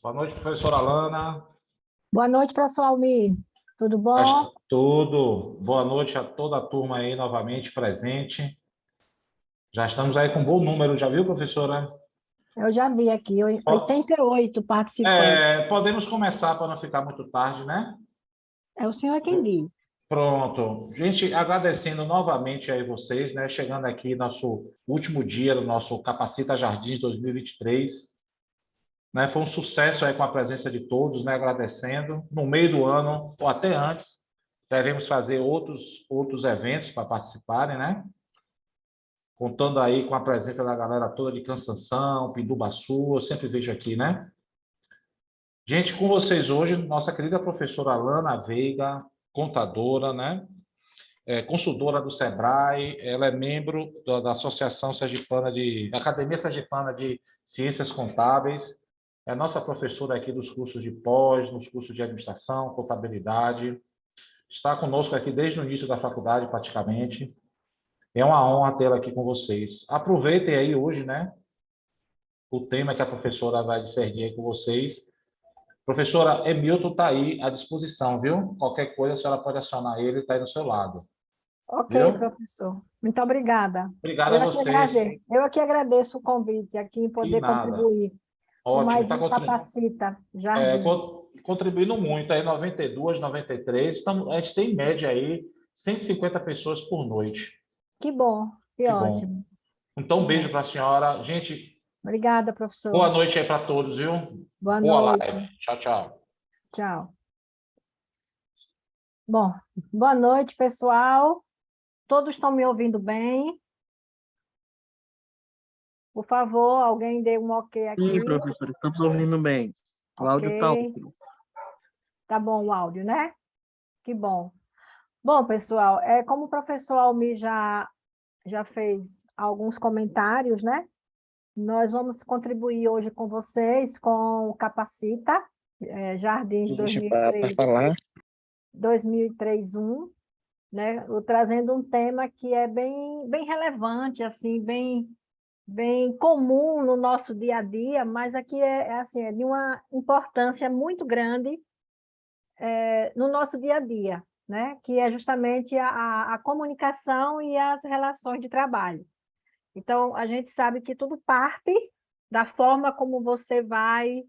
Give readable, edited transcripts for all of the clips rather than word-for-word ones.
Boa noite, professora Alana. Boa noite, professor Almir. Tudo bom? Tudo. Boa noite a toda a turma aí novamente presente. Já estamos aí com um bom número, já viu, professora? Eu já vi aqui, Po- 88 participantes. Podemos começar para não ficar muito tarde, né? É o senhor quem diz. Pronto. Gente, agradecendo novamente aí vocês, né? Chegando aqui nosso último dia do nosso Capacita Jardins 2023, né? Foi um sucesso aí com a presença de todos, né? Agradecendo. No meio do ano, ou até antes, teremos fazer outros eventos para participarem, né? Contando aí com a presença da galera toda de Cansanção, Pindubaçu, eu sempre vejo aqui, né? Gente, com vocês hoje, nossa querida professora Alana Veiga, contadora, né? Consultora do Sebrae, ela é membro da Associação Sergipana Academia Sergipana de Ciências Contábeis, é nossa professora aqui dos cursos de pós, nos cursos de administração, contabilidade, está conosco aqui desde o início da faculdade, praticamente. É uma honra tê-la aqui com vocês. Aproveitem aí hoje, né, o tema que a professora vai discernir aí com vocês. Professora, Emilton está aí à disposição, viu? Qualquer coisa, a senhora pode acionar ele, está aí do seu lado, Ok, viu? professor. Muito obrigada. Obrigado a vocês. Eu aqui agradeço o convite aqui em Que poder nada. contribuir com Ótimo, mais está um Capacita Jardim. contribuindo muito aí, 92, 93. A gente tem em média aí 150 pessoas por noite. Que Que bom. ótimo, Então, que um beijo bom. para a senhora. Gente, Obrigada, boa professor. noite aí para todos, viu? Boa Boa noite. live. Tchau, tchau. Tchau. Bom, boa noite, pessoal. Todos estão me ouvindo bem? Por favor, alguém dê um ok Sim, aqui. professor, estamos ouvindo bem. O Ok. áudio está ótimo. Tá bom o áudio, né? Que bom. Bom, pessoal, como o professor Almir já fez alguns comentários, né? Nós vamos contribuir hoje com vocês com o Capacita, Jardins Deixa para 2003, falar. 2003-1, né? Trazendo um tema que é bem relevante, assim, bem comum no nosso dia a dia, mas aqui assim, é de uma importância muito grande no nosso dia a dia, né? Que é justamente a comunicação e as relações de trabalho. Então, a gente sabe que tudo parte da forma como você vai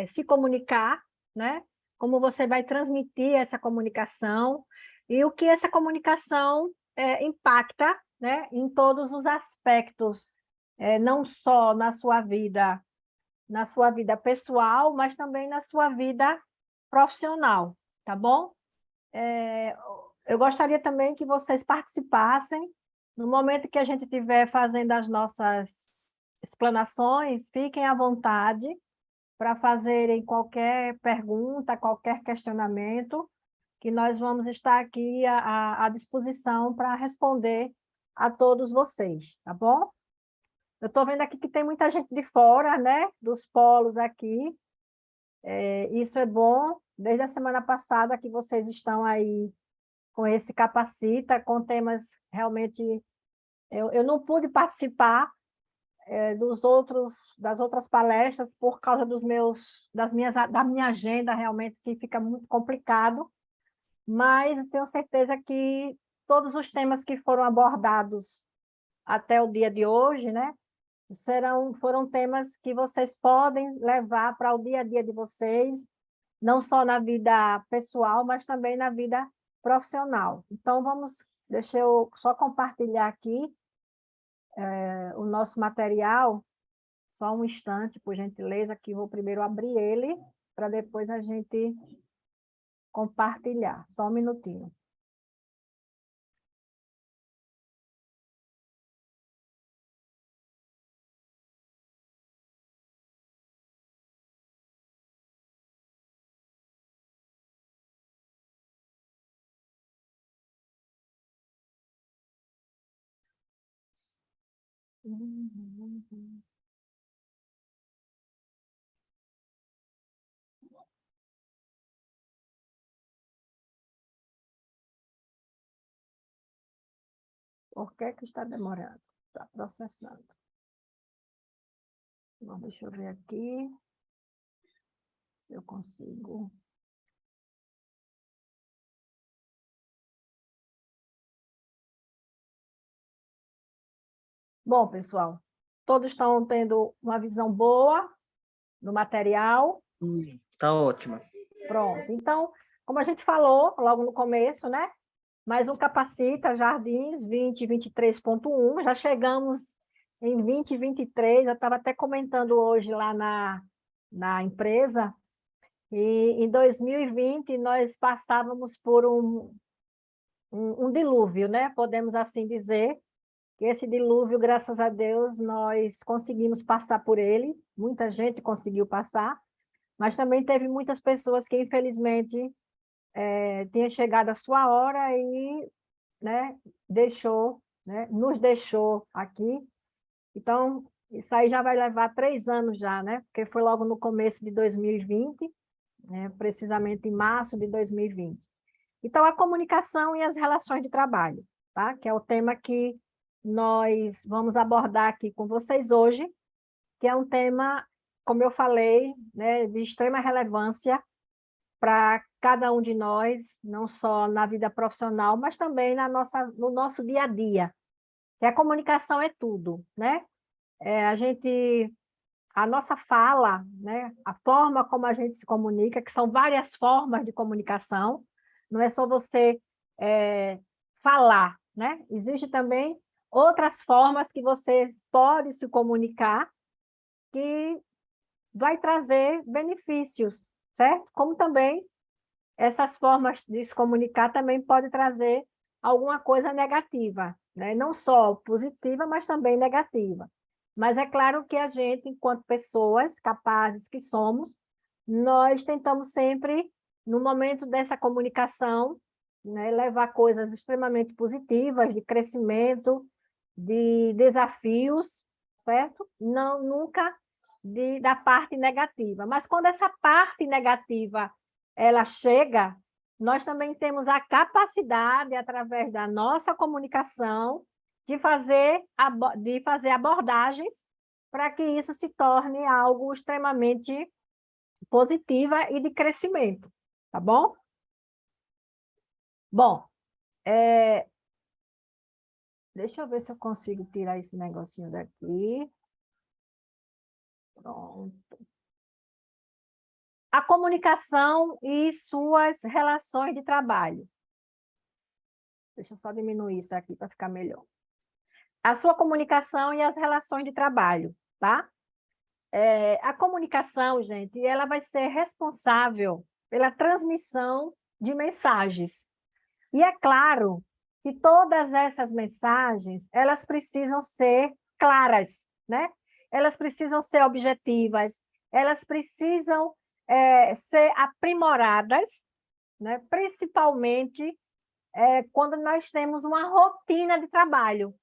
se comunicar, né? Como você vai transmitir essa comunicação e o que essa comunicação impacta, né? Em todos os aspectos, não só na sua vida pessoal, mas também na sua vida profissional, tá bom? Eu gostaria também que vocês participassem. No momento que a gente estiver fazendo as nossas explanações, fiquem à vontade para fazerem qualquer pergunta, qualquer questionamento, que nós vamos estar aqui à disposição para responder a todos vocês, tá bom? Eu estou vendo aqui que tem muita gente de fora, né? Dos polos aqui. Isso é bom. Desde a semana passada que vocês estão aí com esse Capacita, com temas realmente... Eu não pude participar das outras palestras por causa da minha agenda, realmente, que fica muito complicado, mas eu tenho certeza que todos os temas que foram abordados até o dia de hoje, né, foram temas que vocês podem levar para o dia a dia de vocês, não só na vida pessoal, mas também na vida profissional. Então, deixa eu só compartilhar aqui o nosso material, só um instante, por gentileza, que eu vou primeiro abrir ele, para depois a gente compartilhar. Só um minutinho. Por que está demorando? Está processando. Bom, deixa eu ver aqui. Se eu consigo. Bom, pessoal, todos estão tendo uma visão boa do material. Tá ótima. Pronto. Então, como a gente falou logo no começo, né? Mais um Capacita Jardins 2023.1. Já chegamos em 2023. Eu estava até comentando hoje lá na empresa. E em 2020 nós passávamos por um dilúvio, né? Podemos assim dizer. E esse dilúvio, graças a Deus, nós conseguimos passar por ele. Muita gente conseguiu passar. Mas também teve muitas pessoas que, infelizmente, tinha chegado a sua hora e, né, nos deixou aqui. Então, isso aí já vai levar 3 anos já, né? Porque foi logo no começo de 2020, né, precisamente em março de 2020. Então, a comunicação e as relações de trabalho, tá? Que é o tema que nós vamos abordar aqui com vocês hoje, que é um tema, como eu falei, né, de extrema relevância para cada um de nós, não só na vida profissional, mas também no nosso dia a dia. Que a comunicação é tudo, né? A nossa fala, né? A forma como a gente se comunica, que são várias formas de comunicação, não é só você falar, né? Existem também outras formas que você pode se comunicar que vai trazer benefícios, certo? Como também essas formas de se comunicar também podem trazer alguma coisa negativa, né? Não só positiva, mas também negativa. Mas é claro que a gente, enquanto pessoas capazes que somos, nós tentamos sempre, no momento dessa comunicação, né, levar coisas extremamente positivas, de crescimento, de desafios, certo? Não, nunca da parte negativa. Mas quando essa parte negativa ela chega, nós também temos a capacidade, através da nossa comunicação, de fazer abordagens para que isso se torne algo extremamente positiva e de crescimento, tá bom? Bom, deixa eu ver se eu consigo tirar esse negocinho daqui. Pronto. A comunicação e suas relações de trabalho. Deixa eu só diminuir isso aqui para ficar melhor. A sua comunicação e as relações de trabalho, tá? A comunicação, gente, ela vai ser responsável pela transmissão de mensagens. E é claro que todas essas mensagens, elas precisam ser claras, né? Elas precisam ser objetivas, elas precisam ser aprimoradas, né? Principalmente quando nós temos uma rotina de trabalho.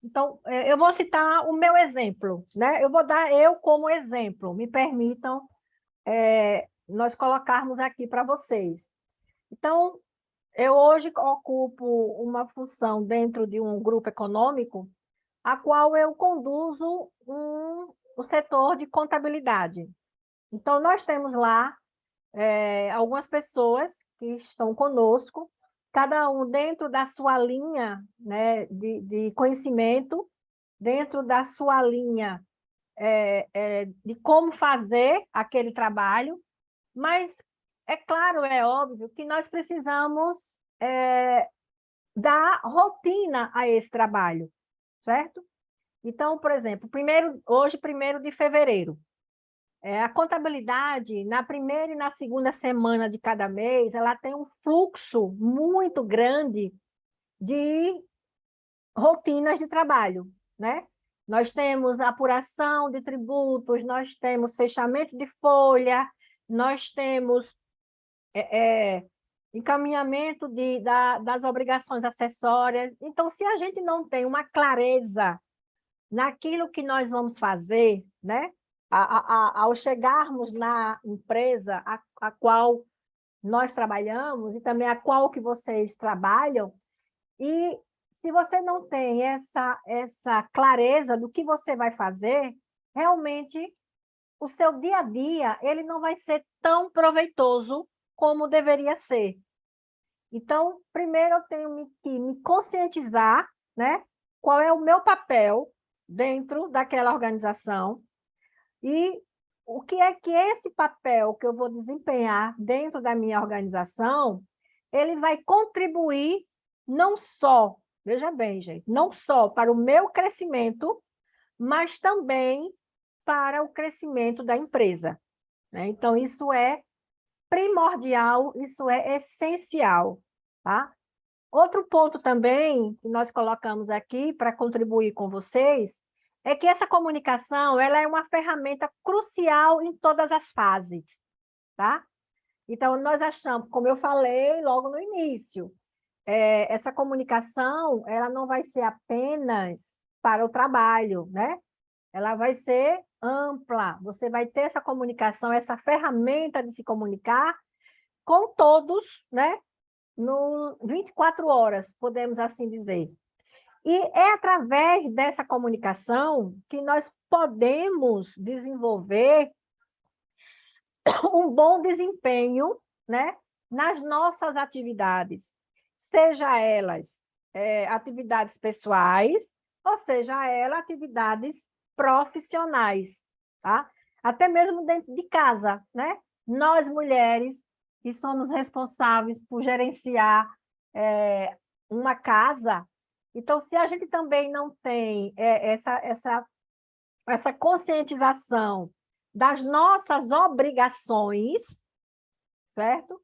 Então, eu vou citar o meu exemplo, né? Eu vou dar eu como exemplo, me permitam nós colocarmos aqui para vocês. Então, eu hoje ocupo uma função dentro de um grupo econômico, a qual eu conduzo o setor de contabilidade. Então, nós temos lá algumas pessoas que estão conosco, cada um dentro da sua linha, né, de conhecimento, dentro da sua linha de como fazer aquele trabalho, mas é claro, é óbvio que nós precisamos dar rotina a esse trabalho, certo? Então, por exemplo, hoje, 1º de fevereiro, a contabilidade, na primeira e na segunda semana de cada mês, ela tem um fluxo muito grande de rotinas de trabalho, né? Nós temos apuração de tributos, nós temos fechamento de folha, nós temos encaminhamento das obrigações acessórias. Então, se a gente não tem uma clareza naquilo que nós vamos fazer, né? Ao chegarmos na empresa a qual nós trabalhamos e também a qual que vocês trabalham, e se você não tem essa clareza do que você vai fazer, realmente o seu dia a dia ele não vai ser tão proveitoso como deveria ser. Então, primeiro eu tenho que me conscientizar, né? Qual é o meu papel dentro daquela organização e o que é que esse papel que eu vou desempenhar dentro da minha organização, ele vai contribuir não só, veja bem, gente, não só para o meu crescimento, mas também para o crescimento da empresa, né? Então, isso é primordial, isso é essencial, tá? Outro ponto também que nós colocamos aqui para contribuir com vocês é que essa comunicação ela é uma ferramenta crucial em todas as fases, tá? Então, nós achamos, como eu falei logo no início, essa comunicação ela não vai ser apenas para o trabalho, né? Ela vai ser ampla, você vai ter essa comunicação, essa ferramenta de se comunicar com todos, né? No 24 horas, podemos assim dizer. E é através dessa comunicação que nós podemos desenvolver um bom desempenho, né, nas nossas atividades, seja elas atividades pessoais, ou seja elas atividades profissionais, tá? Até mesmo dentro de casa, né? Nós, mulheres, que somos responsáveis por gerenciar uma casa, então, se a gente também não tem essa conscientização das nossas obrigações, certo?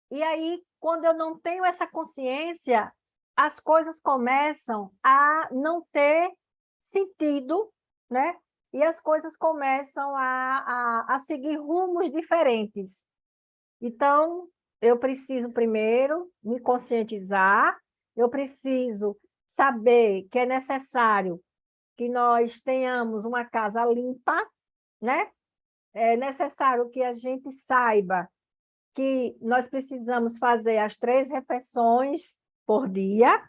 E aí, quando eu não tenho essa consciência, as coisas começam a não ter sentido, né? E as coisas começam a seguir rumos diferentes. Então, eu preciso primeiro me conscientizar, eu preciso saber que é necessário que nós tenhamos uma casa limpa, né? É necessário que a gente saiba que nós precisamos fazer as 3 refeições por dia.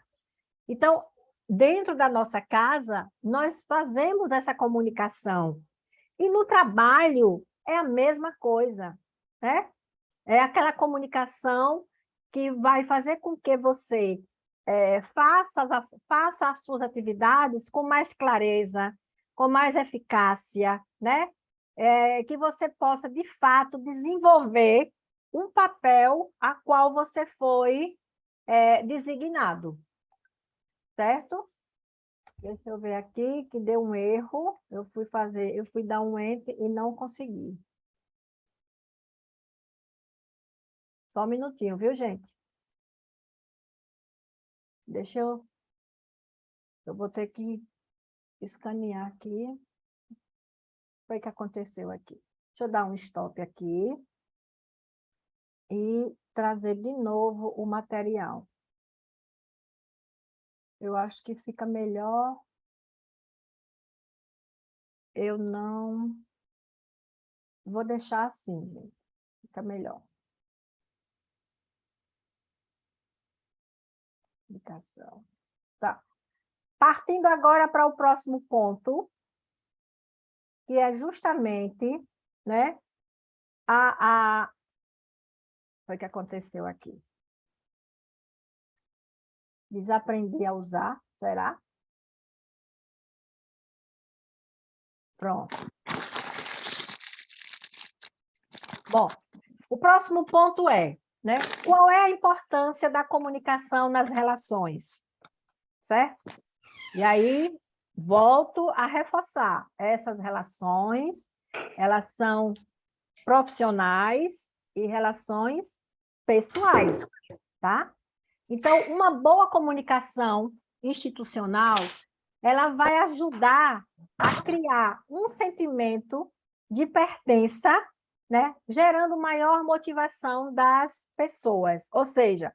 Então, dentro da nossa casa, nós fazemos essa comunicação. E no trabalho é a mesma coisa, né? É aquela comunicação que vai fazer com que você faça as suas atividades com mais clareza, com mais eficácia, né? Que você possa, de fato, desenvolver um papel a qual você foi designado, certo? Deixa eu ver aqui, que deu um erro. Eu fui dar um enter e não consegui. Só um minutinho, viu, gente? Eu vou ter que escanear aqui. Foi o que aconteceu aqui. Deixa eu dar um stop aqui e trazer de novo o material. Eu acho que fica melhor eu não... Vou deixar assim, gente. Fica melhor. Indicação. Tá. Partindo agora para o próximo ponto, que é justamente, né, foi o que aconteceu aqui. Desaprendi a usar, será? Pronto. Bom, o próximo ponto é, né, qual é a importância da comunicação nas relações, certo? E aí, volto a reforçar, essas relações, elas são profissionais e relações pessoais, tá? Então, uma boa comunicação institucional, ela vai ajudar a criar um sentimento de pertença, né? Gerando maior motivação das pessoas. Ou seja,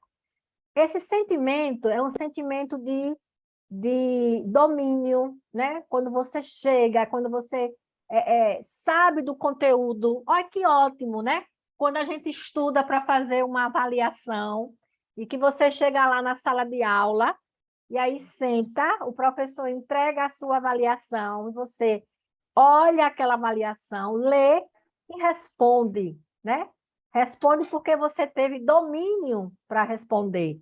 esse sentimento é um sentimento de domínio, né? Quando você chega, quando você sabe do conteúdo, olha que ótimo, né? Quando a gente estuda para fazer uma avaliação e que você chega lá na sala de aula e aí senta, o professor entrega a sua avaliação e você olha aquela avaliação, lê e responde, né? Responde porque você teve domínio para responder.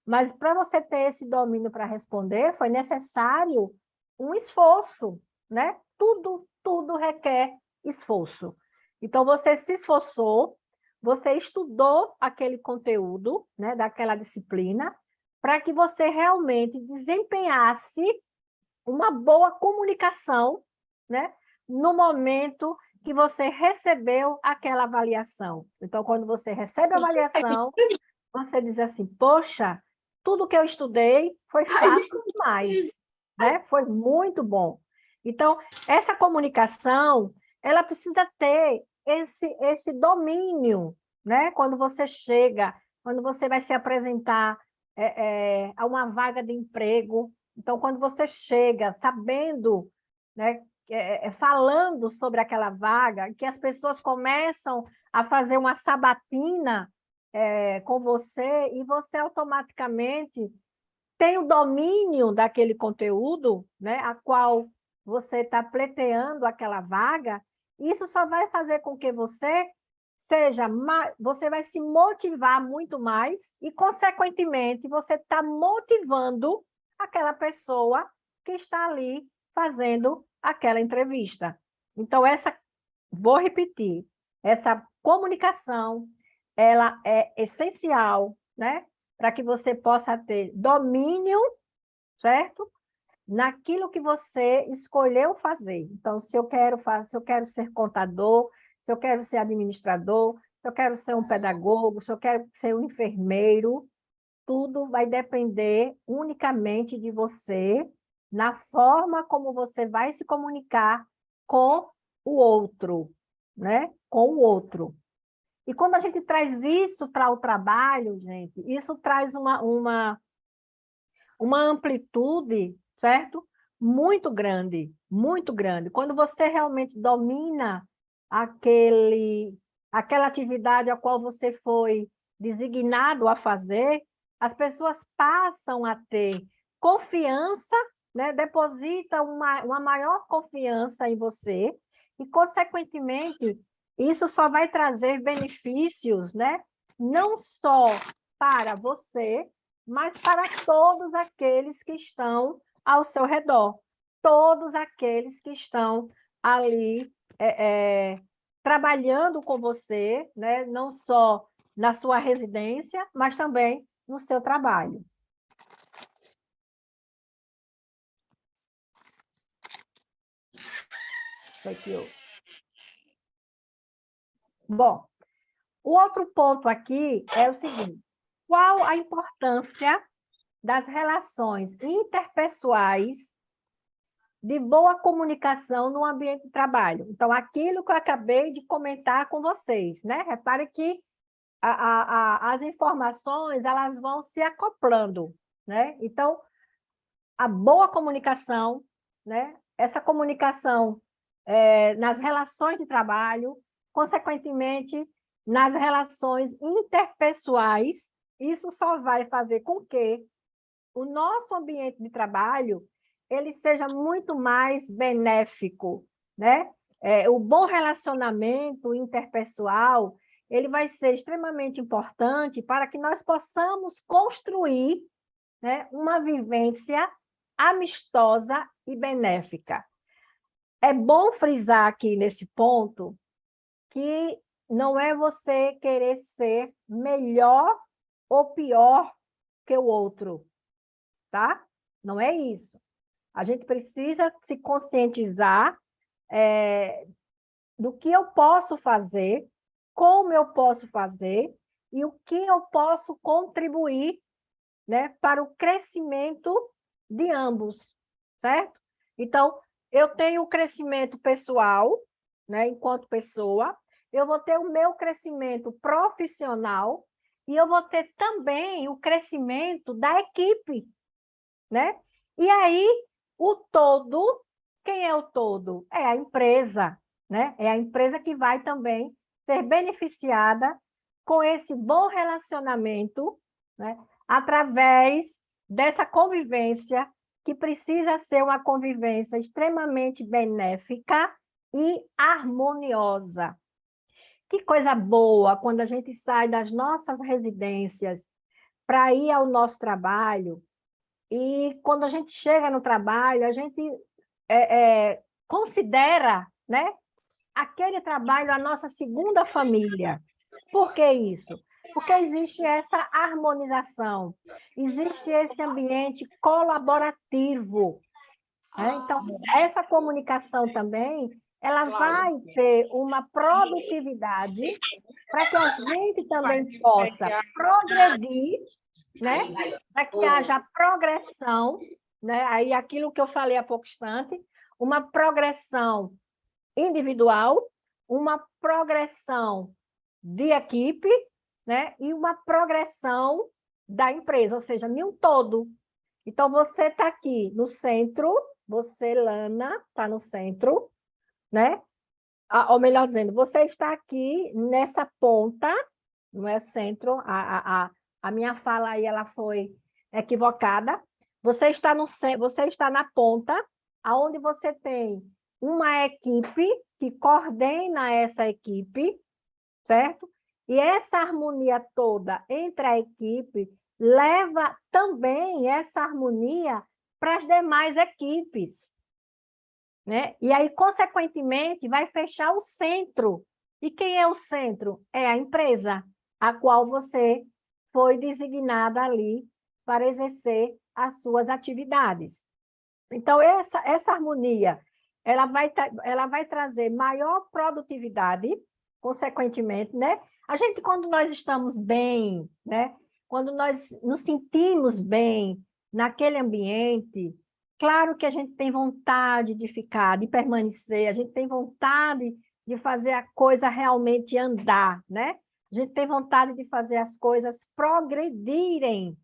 Mas para você ter esse domínio para responder, foi necessário um esforço, né? Tudo requer esforço. Então, você se esforçou, você estudou aquele conteúdo, né, daquela disciplina, para que você realmente desempenhasse uma boa comunicação, né, no momento que você recebeu aquela avaliação. Então, quando você recebe a avaliação, você diz assim, poxa, tudo que eu estudei foi fácil demais, né? Foi muito bom. Então, essa comunicação, ela precisa ter esse domínio, né? Quando você chega, quando você vai se apresentar a uma vaga de emprego. Então, quando você chega sabendo, né, falando sobre aquela vaga, que as pessoas começam a fazer uma sabatina com você e você automaticamente tem o domínio daquele conteúdo, né, a qual você está pleiteando aquela vaga, isso só vai fazer com que você você vai se motivar muito mais e, consequentemente, você está motivando aquela pessoa que está ali fazendo aquela entrevista. Então, vou repetir, essa comunicação, ela é essencial, né, para que você possa ter domínio, certo? Naquilo que você escolheu fazer. Então, se eu quero ser contador, se eu quero ser administrador, se eu quero ser um pedagogo, se eu quero ser um enfermeiro, tudo vai depender unicamente de você, na forma como você vai se comunicar com o outro, né? Com o outro. E quando a gente traz isso para o trabalho, gente, isso traz uma amplitude, certo? Muito grande, muito grande. Quando você realmente domina aquela atividade a qual você foi designado a fazer, as pessoas passam a ter confiança, né? Deposita uma maior confiança em você e, consequentemente, isso só vai trazer benefícios, né? Não só para você, mas para todos aqueles que estão ao seu redor, todos aqueles que estão ali trabalhando com você, né? Não só na sua residência, mas também no seu trabalho. Bom, o outro ponto aqui é o seguinte: qual a importância das relações interpessoais de boa comunicação no ambiente de trabalho? Então, aquilo que eu acabei de comentar com vocês, né? Repare que as informações, elas vão se acoplando, né? Então, a boa comunicação, né? Essa comunicação nas relações de trabalho, consequentemente, nas relações interpessoais, isso só vai fazer com que o nosso ambiente de trabalho ele seja muito mais benéfico, né? O bom relacionamento interpessoal, ele vai ser extremamente importante para que nós possamos construir, né, uma vivência amistosa e benéfica. É bom frisar aqui nesse ponto que não é você querer ser melhor ou pior que o outro, tá? Não é isso. A gente precisa se conscientizar do que eu posso fazer, como eu posso fazer e o que eu posso contribuir, né, para o crescimento de ambos, certo? Então, eu tenho o crescimento pessoal, né, enquanto pessoa, eu vou ter o meu crescimento profissional e eu vou ter também o crescimento da equipe, né? E aí, o todo, quem é o todo? É a empresa, né? É a empresa que vai também ser beneficiada com esse bom relacionamento, né? Através dessa convivência que precisa ser uma convivência extremamente benéfica e harmoniosa. Que coisa boa quando a gente sai das nossas residências para ir ao nosso trabalho, e quando a gente chega no trabalho, a gente considera, né, aquele trabalho a nossa segunda família. Por que isso? Porque existe essa harmonização, existe esse ambiente colaborativo, né? Então, essa comunicação também, ela vai ter uma produtividade para que a gente também possa progredir, né? Para que haja progressão, né? Aí aquilo que eu falei há pouco instante, uma progressão individual, uma progressão de equipe, né? E uma progressão da empresa, ou seja, em um todo. Então, você está aqui no centro, você, Lana, está no centro, né? Ou melhor dizendo, você está aqui nessa ponta, não é centro, a minha fala aí ela foi equivocada. Você está na ponta, aonde você tem uma equipe que coordena essa equipe, certo? E essa harmonia toda entre a equipe leva também essa harmonia para as demais equipes, né? E aí, consequentemente, vai fechar o centro. E quem é o centro? É a empresa, a qual você foi designada ali para exercer as suas atividades. Então, essa harmonia, ela vai trazer maior produtividade, consequentemente, né? A gente, quando nós estamos bem, né? Quando nós nos sentimos bem naquele ambiente, claro que a gente tem vontade de ficar, de permanecer, a gente tem vontade de fazer a coisa realmente andar, né? A gente tem vontade de fazer as coisas progredirem.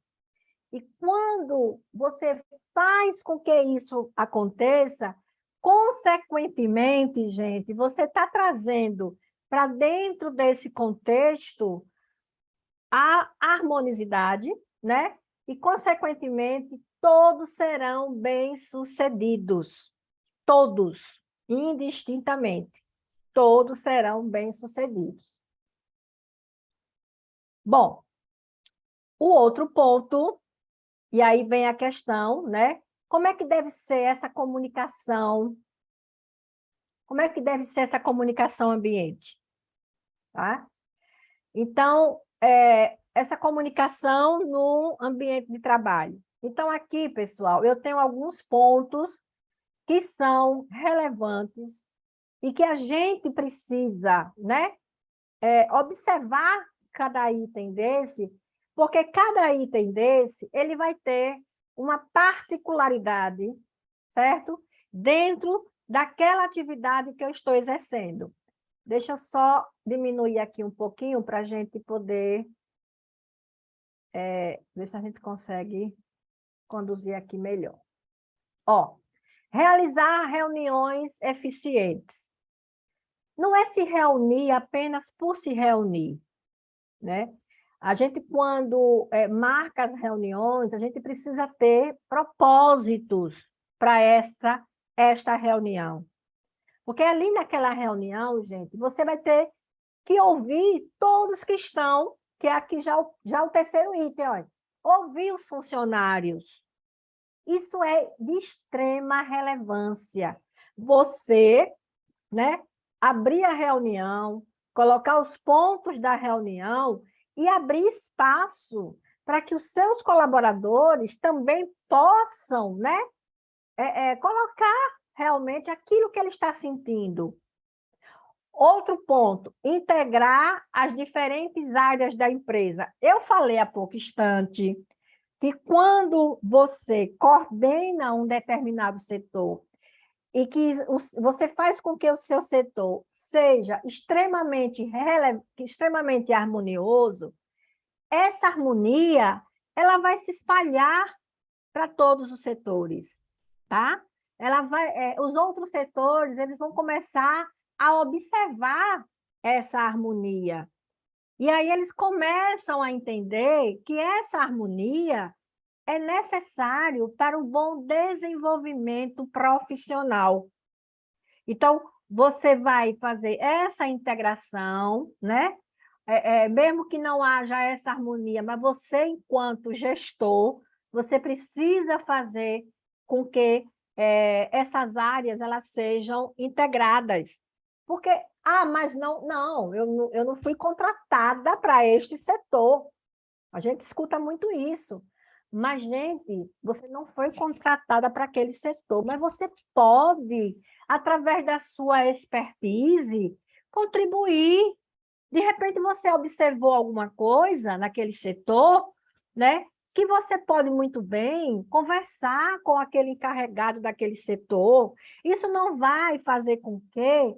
E quando você faz com que isso aconteça, consequentemente, gente, você está trazendo para dentro desse contexto a harmonicidade, né? E, consequentemente, todos serão bem-sucedidos. Todos, indistintamente. Todos serão bem-sucedidos. Bom, o outro ponto, e aí vem a questão, né? Como é que deve ser essa comunicação? Como é que deve ser essa comunicação ambiente? Tá? Então, essa comunicação no ambiente de trabalho. Então, aqui, pessoal, eu tenho alguns pontos que são relevantes e que a gente precisa, né, observar cada item desse, porque cada item desse, ele vai ter uma particularidade, certo? Dentro daquela atividade que eu estou exercendo. Deixa eu só diminuir aqui um pouquinho para a gente poder... ver se a gente consegue conduzir aqui melhor. Ó, realizar reuniões eficientes. Não é se reunir apenas por se reunir, né? A gente, quando marca as reuniões, a gente precisa ter propósitos para esta reunião. Porque ali naquela reunião, gente, você vai ter que ouvir todos que estão, que é aqui já o terceiro item, olha, ouvir os funcionários. Isso é de extrema relevância. Você, né, abrir a reunião, colocar os pontos da reunião e abrir espaço para que os seus colaboradores também possam, né, colocar realmente aquilo que ele está sentindo. Outro ponto, integrar as diferentes áreas da empresa. Eu falei há pouco instante que quando você coordena um determinado setor e que você faz com que o seu setor seja extremamente harmonioso, essa harmonia ela vai se espalhar para todos os setores, tá? Os outros setores eles vão começar a observar essa harmonia. E aí eles começam a entender que essa harmonia é necessário para o bom desenvolvimento profissional. Então, você vai fazer essa integração, né? Mesmo que não haja essa harmonia, mas você, enquanto gestor, você precisa fazer com que essas áreas elas sejam integradas. Porque, mas não, eu não fui contratada para este setor. A gente escuta muito isso. Mas, gente, você não foi contratada para aquele setor, mas você pode, através da sua expertise, contribuir. De repente, você observou alguma coisa naquele setor, né? Que você pode muito bem conversar com aquele encarregado daquele setor. Isso não vai fazer com que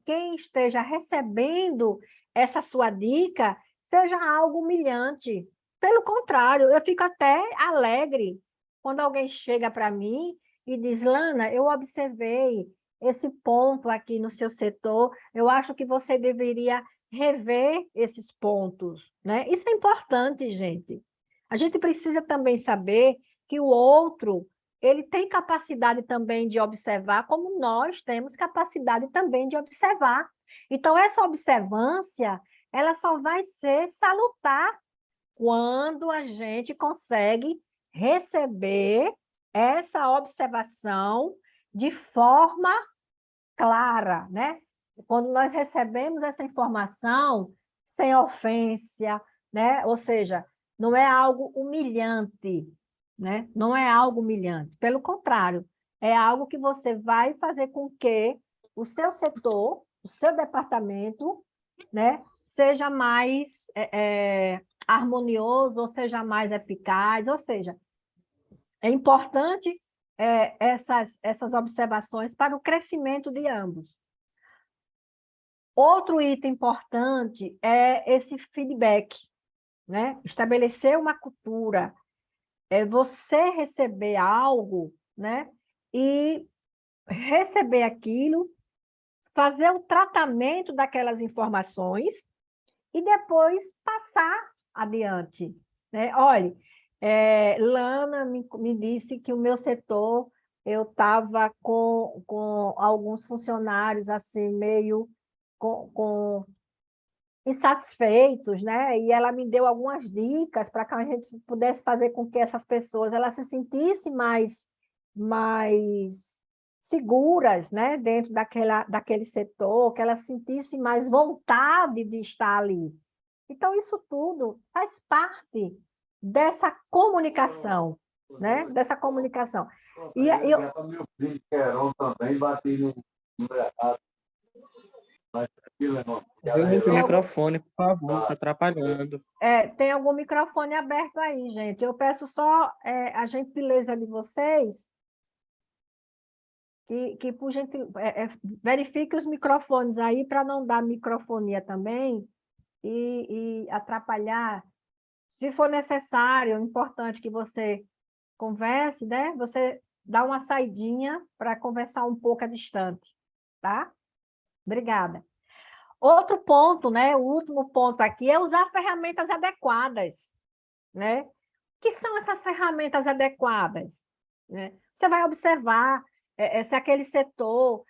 quem esteja recebendo essa sua dica seja algo humilhante. Pelo contrário, eu fico até alegre quando alguém chega para mim e diz: Lana, eu observei esse ponto aqui no seu setor, eu acho que você deveria rever esses pontos, né? Isso é importante, gente. A gente precisa também saber que o outro, ele tem capacidade também de observar, como nós temos capacidade também de observar. Então, essa observância, ela só vai ser salutar quando a gente consegue receber essa observação de forma clara, né? Quando nós recebemos essa informação sem ofensa, né? Ou seja, não é algo humilhante, né? Não é algo humilhante. Pelo contrário, é algo que você vai fazer com que o seu setor, o seu departamento, né, seja mais harmonioso, ou seja mais eficaz, ou seja, é importante essas observações para o crescimento de ambos. Outro item importante é esse feedback, né? Estabelecer uma cultura, é você receber algo, né? E receber aquilo, fazer o tratamento daquelas informações e depois passar adiante, né? Olha, Lana me disse que o meu setor, eu estava com alguns funcionários assim, meio com insatisfeitos, né? E ela me deu algumas dicas para que a gente pudesse fazer com que essas pessoas elas se sentissem mais seguras, né? Dentro daquele setor, que elas sentissem mais vontade de estar ali. Então, isso tudo faz parte dessa comunicação, né? Dessa comunicação. E eu, meu filho, que era também, bati no errado. Mas tranquilo, irmão. Gente, o microfone, por favor, está atrapalhando. tem algum microfone aberto aí, gente. Eu peço só a gentileza de vocês que por gentil, verifique os microfones aí para não dar microfonia também e atrapalhar. Se for necessário, é importante que você converse, né? Você dá uma saidinha para conversar um pouco à distante, tá? Obrigada. Outro ponto, né? O último ponto aqui é usar ferramentas adequadas, né? O que são essas ferramentas adequadas? Né? Você vai observar se aquele setor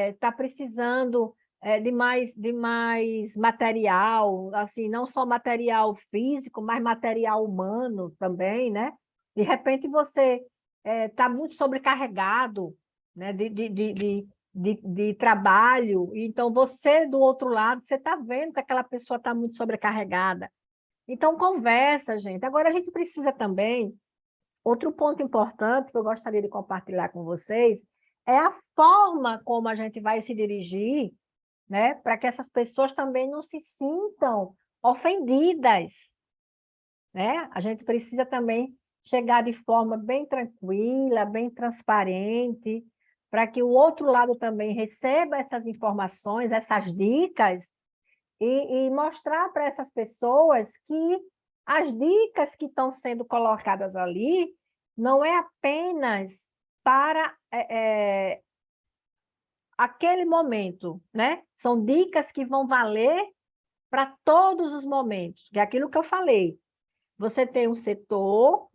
está precisando de mais material, assim, não só material físico, mas material humano também, né? De repente você está muito sobrecarregado, né? De trabalho, então você do outro lado, você está vendo que aquela pessoa está muito sobrecarregada. Então, conversa, gente. Agora, a gente precisa também, outro ponto importante que eu gostaria de compartilhar com vocês, é a forma como a gente vai se dirigir, né, para que essas pessoas também não se sintam ofendidas, né? A gente precisa também chegar de forma bem tranquila, bem transparente, para que o outro lado também receba essas informações, essas dicas, e mostrar para essas pessoas que as dicas que estão sendo colocadas ali não é apenas para aquele momento, né? São dicas que vão valer para todos os momentos, que é aquilo que eu falei. Você tem o setor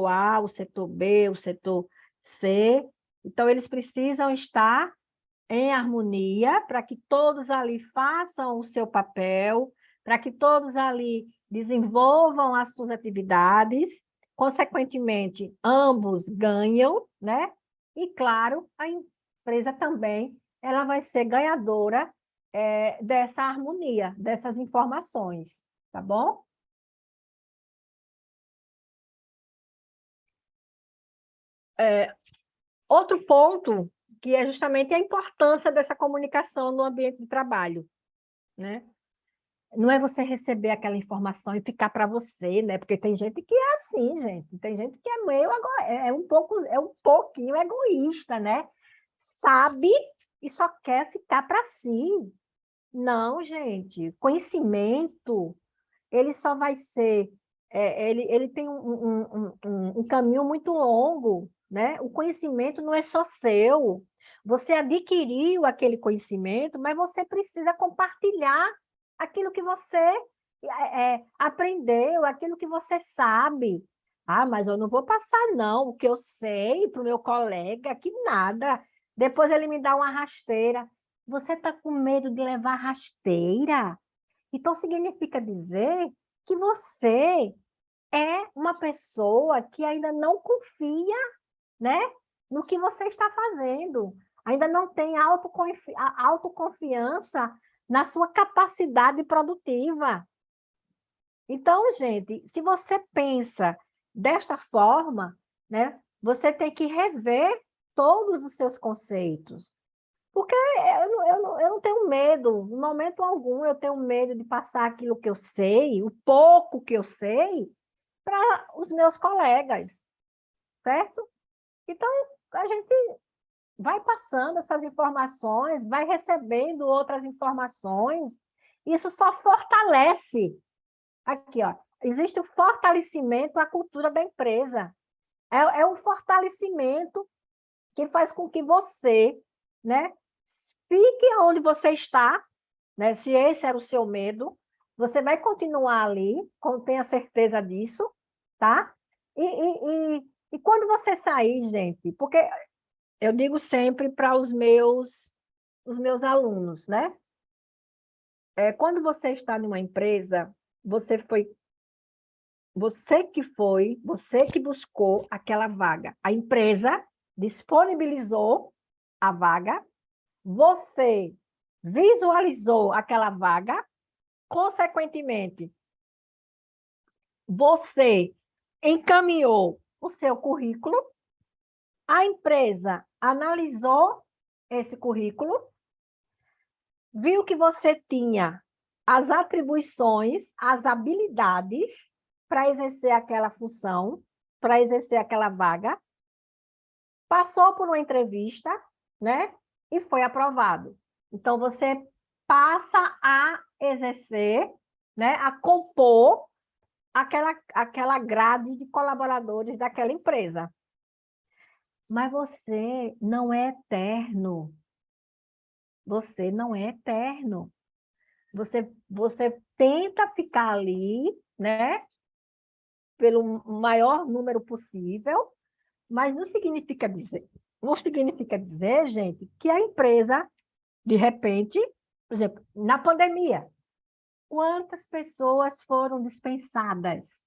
A, o setor B, o setor C. Então, eles precisam estar em harmonia para que todos ali façam o seu papel, para que todos ali desenvolvam as suas atividades. Consequentemente, ambos ganham, né? E, claro, a empresa também ela vai ser ganhadora dessa harmonia, dessas informações, tá bom? Outro ponto que é justamente a importância dessa comunicação no ambiente de trabalho, né? Não é você receber aquela informação e ficar para você, né? Porque tem gente que é assim, gente. Tem gente que é meio é um pouquinho egoísta, né? Sabe e só quer ficar para si. Não, gente. Conhecimento, ele só vai ser ele tem um caminho muito longo, né? O conhecimento não é só seu. Você adquiriu aquele conhecimento, mas você precisa compartilhar aquilo que você aprendeu, aquilo que você sabe. Ah, mas eu não vou passar, não, o que eu sei para o meu colega, que nada. Depois ele me dá uma rasteira. Você está com medo de levar rasteira? Então, significa dizer que você é uma pessoa que ainda não confia, né, no que você está fazendo. Ainda não tem autoconfiança na sua capacidade produtiva. Então, gente, se você pensa desta forma, né, você tem que rever todos os seus conceitos. Porque eu não tenho medo, em momento algum eu tenho medo de passar aquilo que eu sei, o pouco que eu sei, para os meus colegas, certo? Então, a gente vai passando essas informações, vai recebendo outras informações, isso só fortalece. Aqui, ó, existe o fortalecimento à cultura da empresa. É um fortalecimento que faz com que você, né, fique onde você está, né? Se esse era o seu medo, você vai continuar ali, tenha certeza disso, tá? E quando você sair, gente, porque eu digo sempre para os meus alunos, né? Quando você está numa empresa, você que buscou aquela vaga. A empresa disponibilizou a vaga, você visualizou aquela vaga, consequentemente, você encaminhou o seu currículo, a empresa analisou esse currículo, viu que você tinha as atribuições, as habilidades para exercer aquela função, para exercer aquela vaga, passou por uma entrevista, né? E foi aprovado. Então, você passa a exercer, né? A compor aquela grade de colaboradores daquela empresa. Mas você não é eterno. Você não é eterno. Você tenta ficar ali, né? Pelo maior número possível, mas não significa dizer, gente, que a empresa, de repente, por exemplo, na pandemia, quantas pessoas foram dispensadas,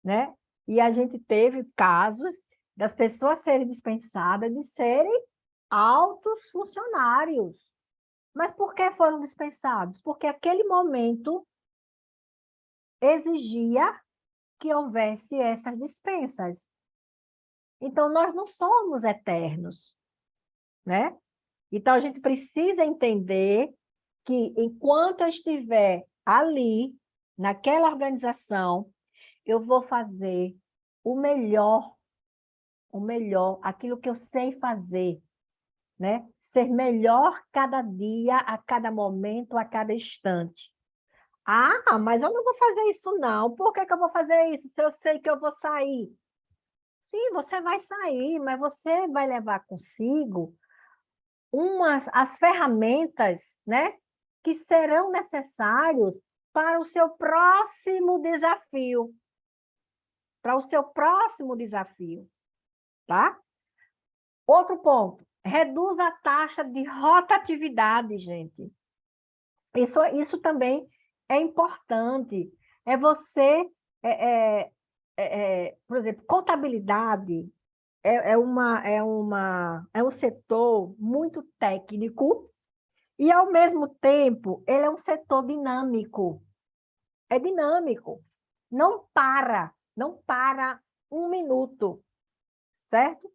né? E a gente teve casos das pessoas serem dispensadas, de serem altos funcionários. Mas por que foram dispensados? Porque aquele momento exigia que houvesse essas dispensas. Então, nós não somos eternos, né? Então, a gente precisa entender que, enquanto eu estiver ali, naquela organização, eu vou fazer o melhor, aquilo que eu sei fazer, né? Ser melhor cada dia, a cada momento, a cada instante. Ah, mas eu não vou fazer isso, não. Por que eu vou fazer isso se eu sei que eu vou sair? Sim, você vai sair, mas você vai levar consigo as ferramentas, né, que serão necessários para o seu próximo desafio. Para o seu próximo desafio, tá? Outro ponto, reduz a taxa de rotatividade, gente. Isso também é importante. É você, por exemplo, contabilidade é um setor muito técnico e, ao mesmo tempo, ele é um setor dinâmico. É dinâmico. Não para um minuto, certo?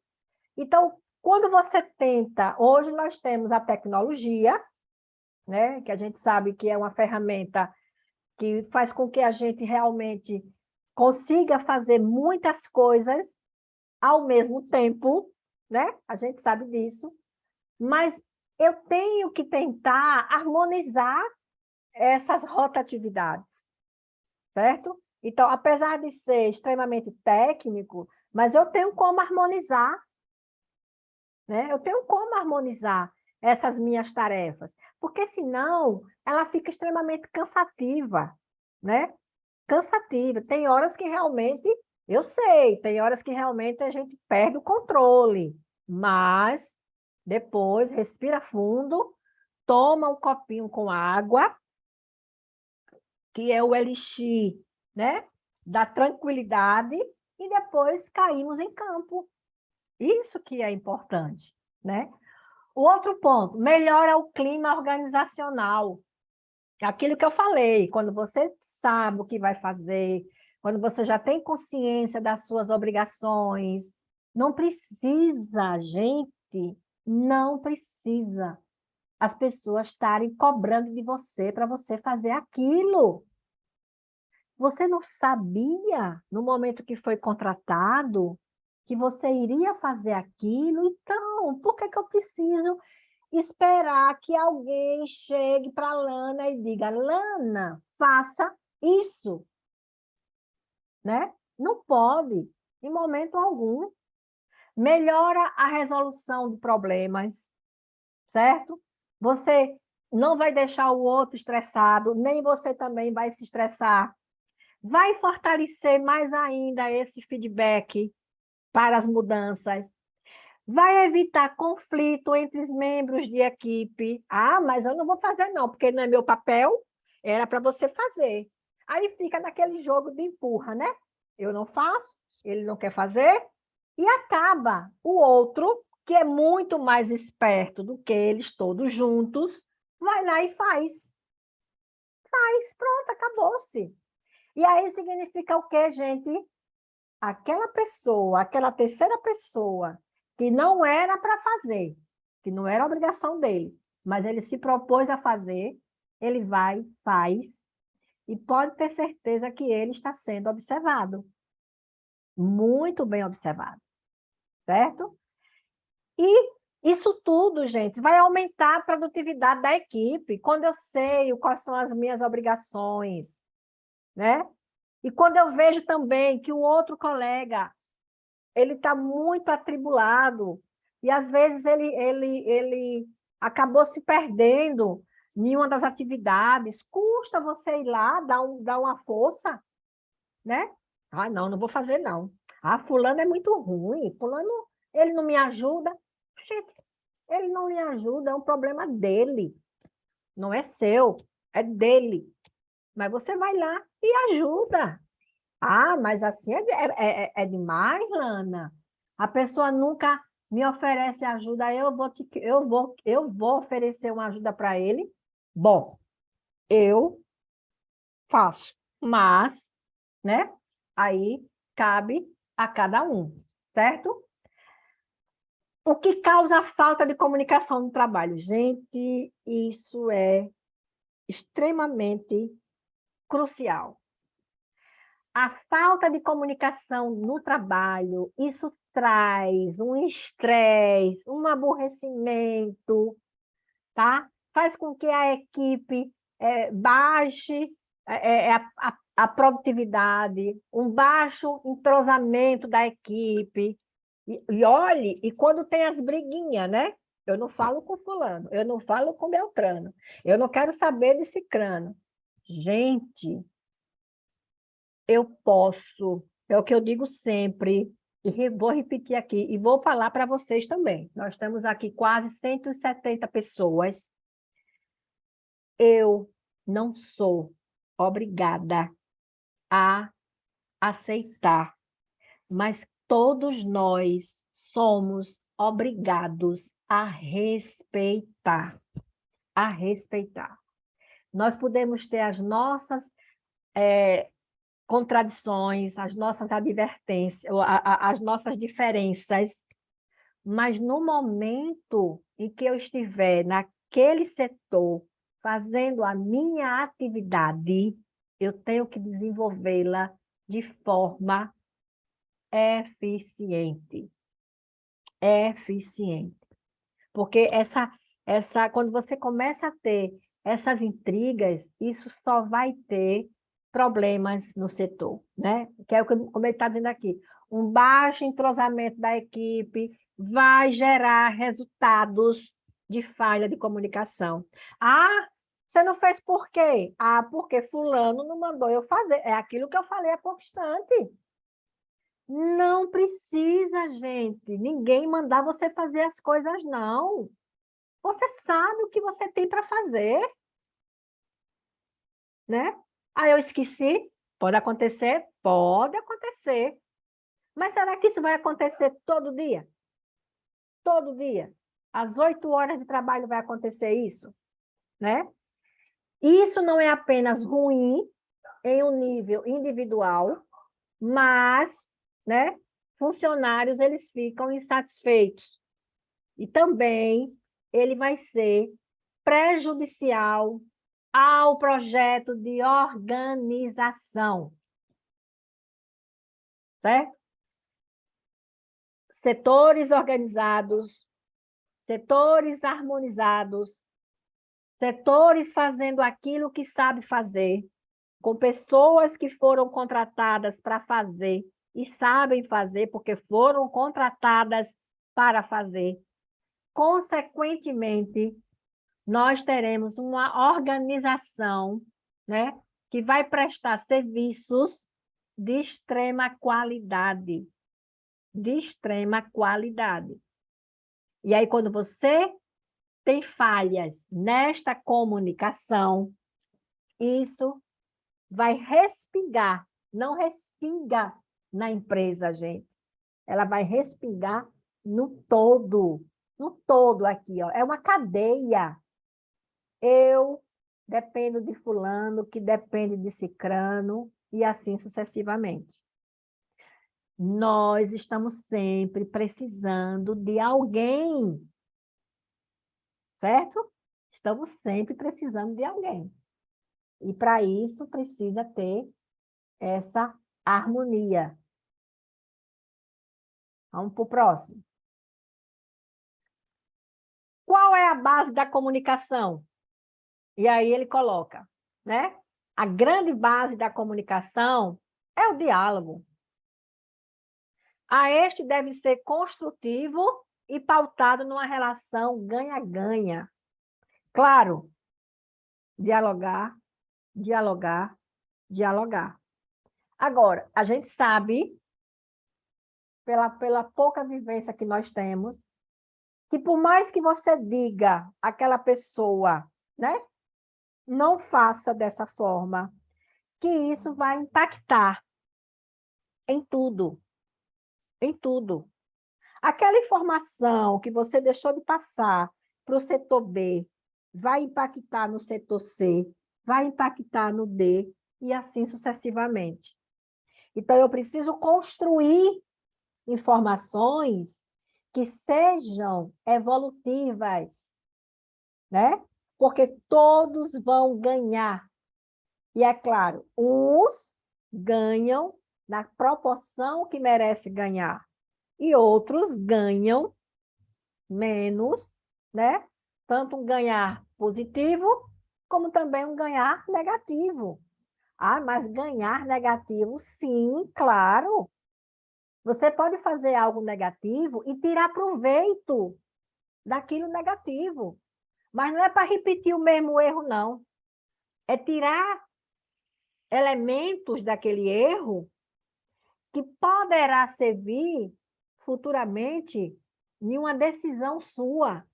Então, quando você tenta, hoje nós temos a tecnologia, né, que a gente sabe que é uma ferramenta que faz com que a gente realmente consiga fazer muitas coisas ao mesmo tempo, né? A gente sabe disso, mas eu tenho que tentar harmonizar essas rotatividades, certo? Então, apesar de ser extremamente técnico, mas eu tenho como harmonizar, né? Eu tenho como harmonizar essas minhas tarefas, porque senão ela fica extremamente cansativa, né? Cansativa. Tem horas que realmente, eu sei, tem horas que realmente a gente perde o controle, mas depois respira fundo, toma um copinho com água, que é o elixir, né? Da tranquilidade, e depois caímos em campo. Isso que é importante, né? O outro ponto, melhora o clima organizacional. Aquilo que eu falei, quando você sabe o que vai fazer, quando você já tem consciência das suas obrigações, não precisa, gente, não precisa as pessoas estarem cobrando de você para você fazer aquilo. Você não sabia, no momento que foi contratado, que você iria fazer aquilo? Então, por que eu preciso esperar que alguém chegue para a Lana e diga: Lana, faça isso, né? Não pode, em momento algum. Melhora a resolução de problemas, certo? Você não vai deixar o outro estressado, nem você também vai se estressar. Vai fortalecer mais ainda esse feedback para as mudanças. Vai evitar conflito entre os membros de equipe. Ah, mas eu não vou fazer não, porque não é meu papel, era para você fazer. Aí fica naquele jogo de empurra, né? Eu não faço, ele não quer fazer, e acaba o outro, que é muito mais esperto do que eles todos juntos, vai lá e faz. Faz, pronto, acabou-se. E aí significa o quê, gente? Aquela pessoa, aquela terceira pessoa, que não era para fazer, que não era obrigação dele, mas ele se propôs a fazer, ele vai, faz, e pode ter certeza que ele está sendo observado. Muito bem observado, certo? E isso tudo, gente, vai aumentar a produtividade da equipe, quando eu sei quais são as minhas obrigações, né? E quando eu vejo também que o outro colega ele está muito atribulado, e às vezes ele acabou se perdendo em uma das atividades, custa você ir lá, dar uma força, né? Ah, não vou fazer não. Ah, fulano é muito ruim, fulano, ele não me ajuda. Gente, ele não lhe ajuda, é um problema dele, não é seu, é dele. Mas você vai lá e ajuda. Ah, mas assim é demais, Lana. A pessoa nunca me oferece ajuda, eu vou oferecer uma ajuda para ele. Bom, eu faço, mas, né? Aí cabe a cada um, certo? O que causa falta de comunicação no trabalho? Gente, isso é extremamente crucial. A falta de comunicação no trabalho, isso traz um estresse, um aborrecimento, tá? Faz com que a equipe baixe a produtividade, um baixo entrosamento da equipe. E olhe, e quando tem as briguinhas, né? Eu não falo com fulano, eu não falo com Beltrano, eu não quero saber de cicrano. Gente, eu posso, é o que eu digo sempre, e vou repetir aqui, e vou falar para vocês também. Nós estamos aqui quase 170 pessoas. Eu não sou obrigada a aceitar, mas todos nós somos obrigados a respeitar. A respeitar. Nós podemos ter as nossas contradições, as nossas advertências, as nossas diferenças, mas no momento em que eu estiver naquele setor fazendo a minha atividade, eu tenho que desenvolvê-la de forma eficiente. Eficiente. Porque quando você começa a ter essas intrigas, isso só vai ter problemas no setor, né? Que é como ele está dizendo aqui. Um baixo entrosamento da equipe vai gerar resultados de falha de comunicação. Ah, você não fez por quê? Ah, porque fulano não mandou eu fazer. É aquilo que eu falei há pouco instante. Não precisa, gente. Ninguém mandar você fazer as coisas, não. Você sabe o que você tem para fazer, né? Ah, eu esqueci? Pode acontecer? Pode acontecer. Mas será que isso vai acontecer todo dia? Todo dia? Às 8 horas de trabalho vai acontecer isso, né? Isso não é apenas ruim em um nível individual, mas, né, funcionários eles ficam insatisfeitos. E também ele vai ser prejudicial ao projeto de organização. Certo? Setores organizados, setores harmonizados, setores fazendo aquilo que sabe fazer, com pessoas que foram contratadas para fazer e sabem fazer porque foram contratadas para fazer. Consequentemente, nós teremos uma organização, né, que vai prestar serviços de extrema qualidade. De extrema qualidade. E aí, quando você tem falhas nesta comunicação, isso vai respingar, não respinga na empresa, gente. Ela vai respingar no todo aqui, ó. É uma cadeia. Eu dependo de fulano, que depende de cicrano, e assim sucessivamente. Nós estamos sempre precisando de alguém, certo? Estamos sempre precisando de alguém. E para isso precisa ter essa harmonia. Vamos para o próximo. Qual é a base da comunicação? E aí ele coloca, né? A grande base da comunicação é o diálogo. Este deve ser construtivo e pautado numa relação ganha-ganha. Claro, dialogar, dialogar, dialogar. Agora, a gente sabe, pela pouca vivência que nós temos, que por mais que você diga àquela pessoa, né, não faça dessa forma, que isso vai impactar em tudo. Em tudo. Aquela informação que você deixou de passar para o setor B vai impactar no setor C, vai impactar no D, e assim sucessivamente. Então, eu preciso construir informações que sejam evolutivas, né? Porque todos vão ganhar. E é claro, uns ganham na proporção que merece ganhar, e outros ganham menos, né? Tanto um ganhar positivo, como também um ganhar negativo. Ah, mas ganhar negativo, sim, claro. Você pode fazer algo negativo e tirar proveito daquilo negativo. Mas não é para repetir o mesmo erro, não. É tirar elementos daquele erro que poderá servir futuramente em uma decisão sua,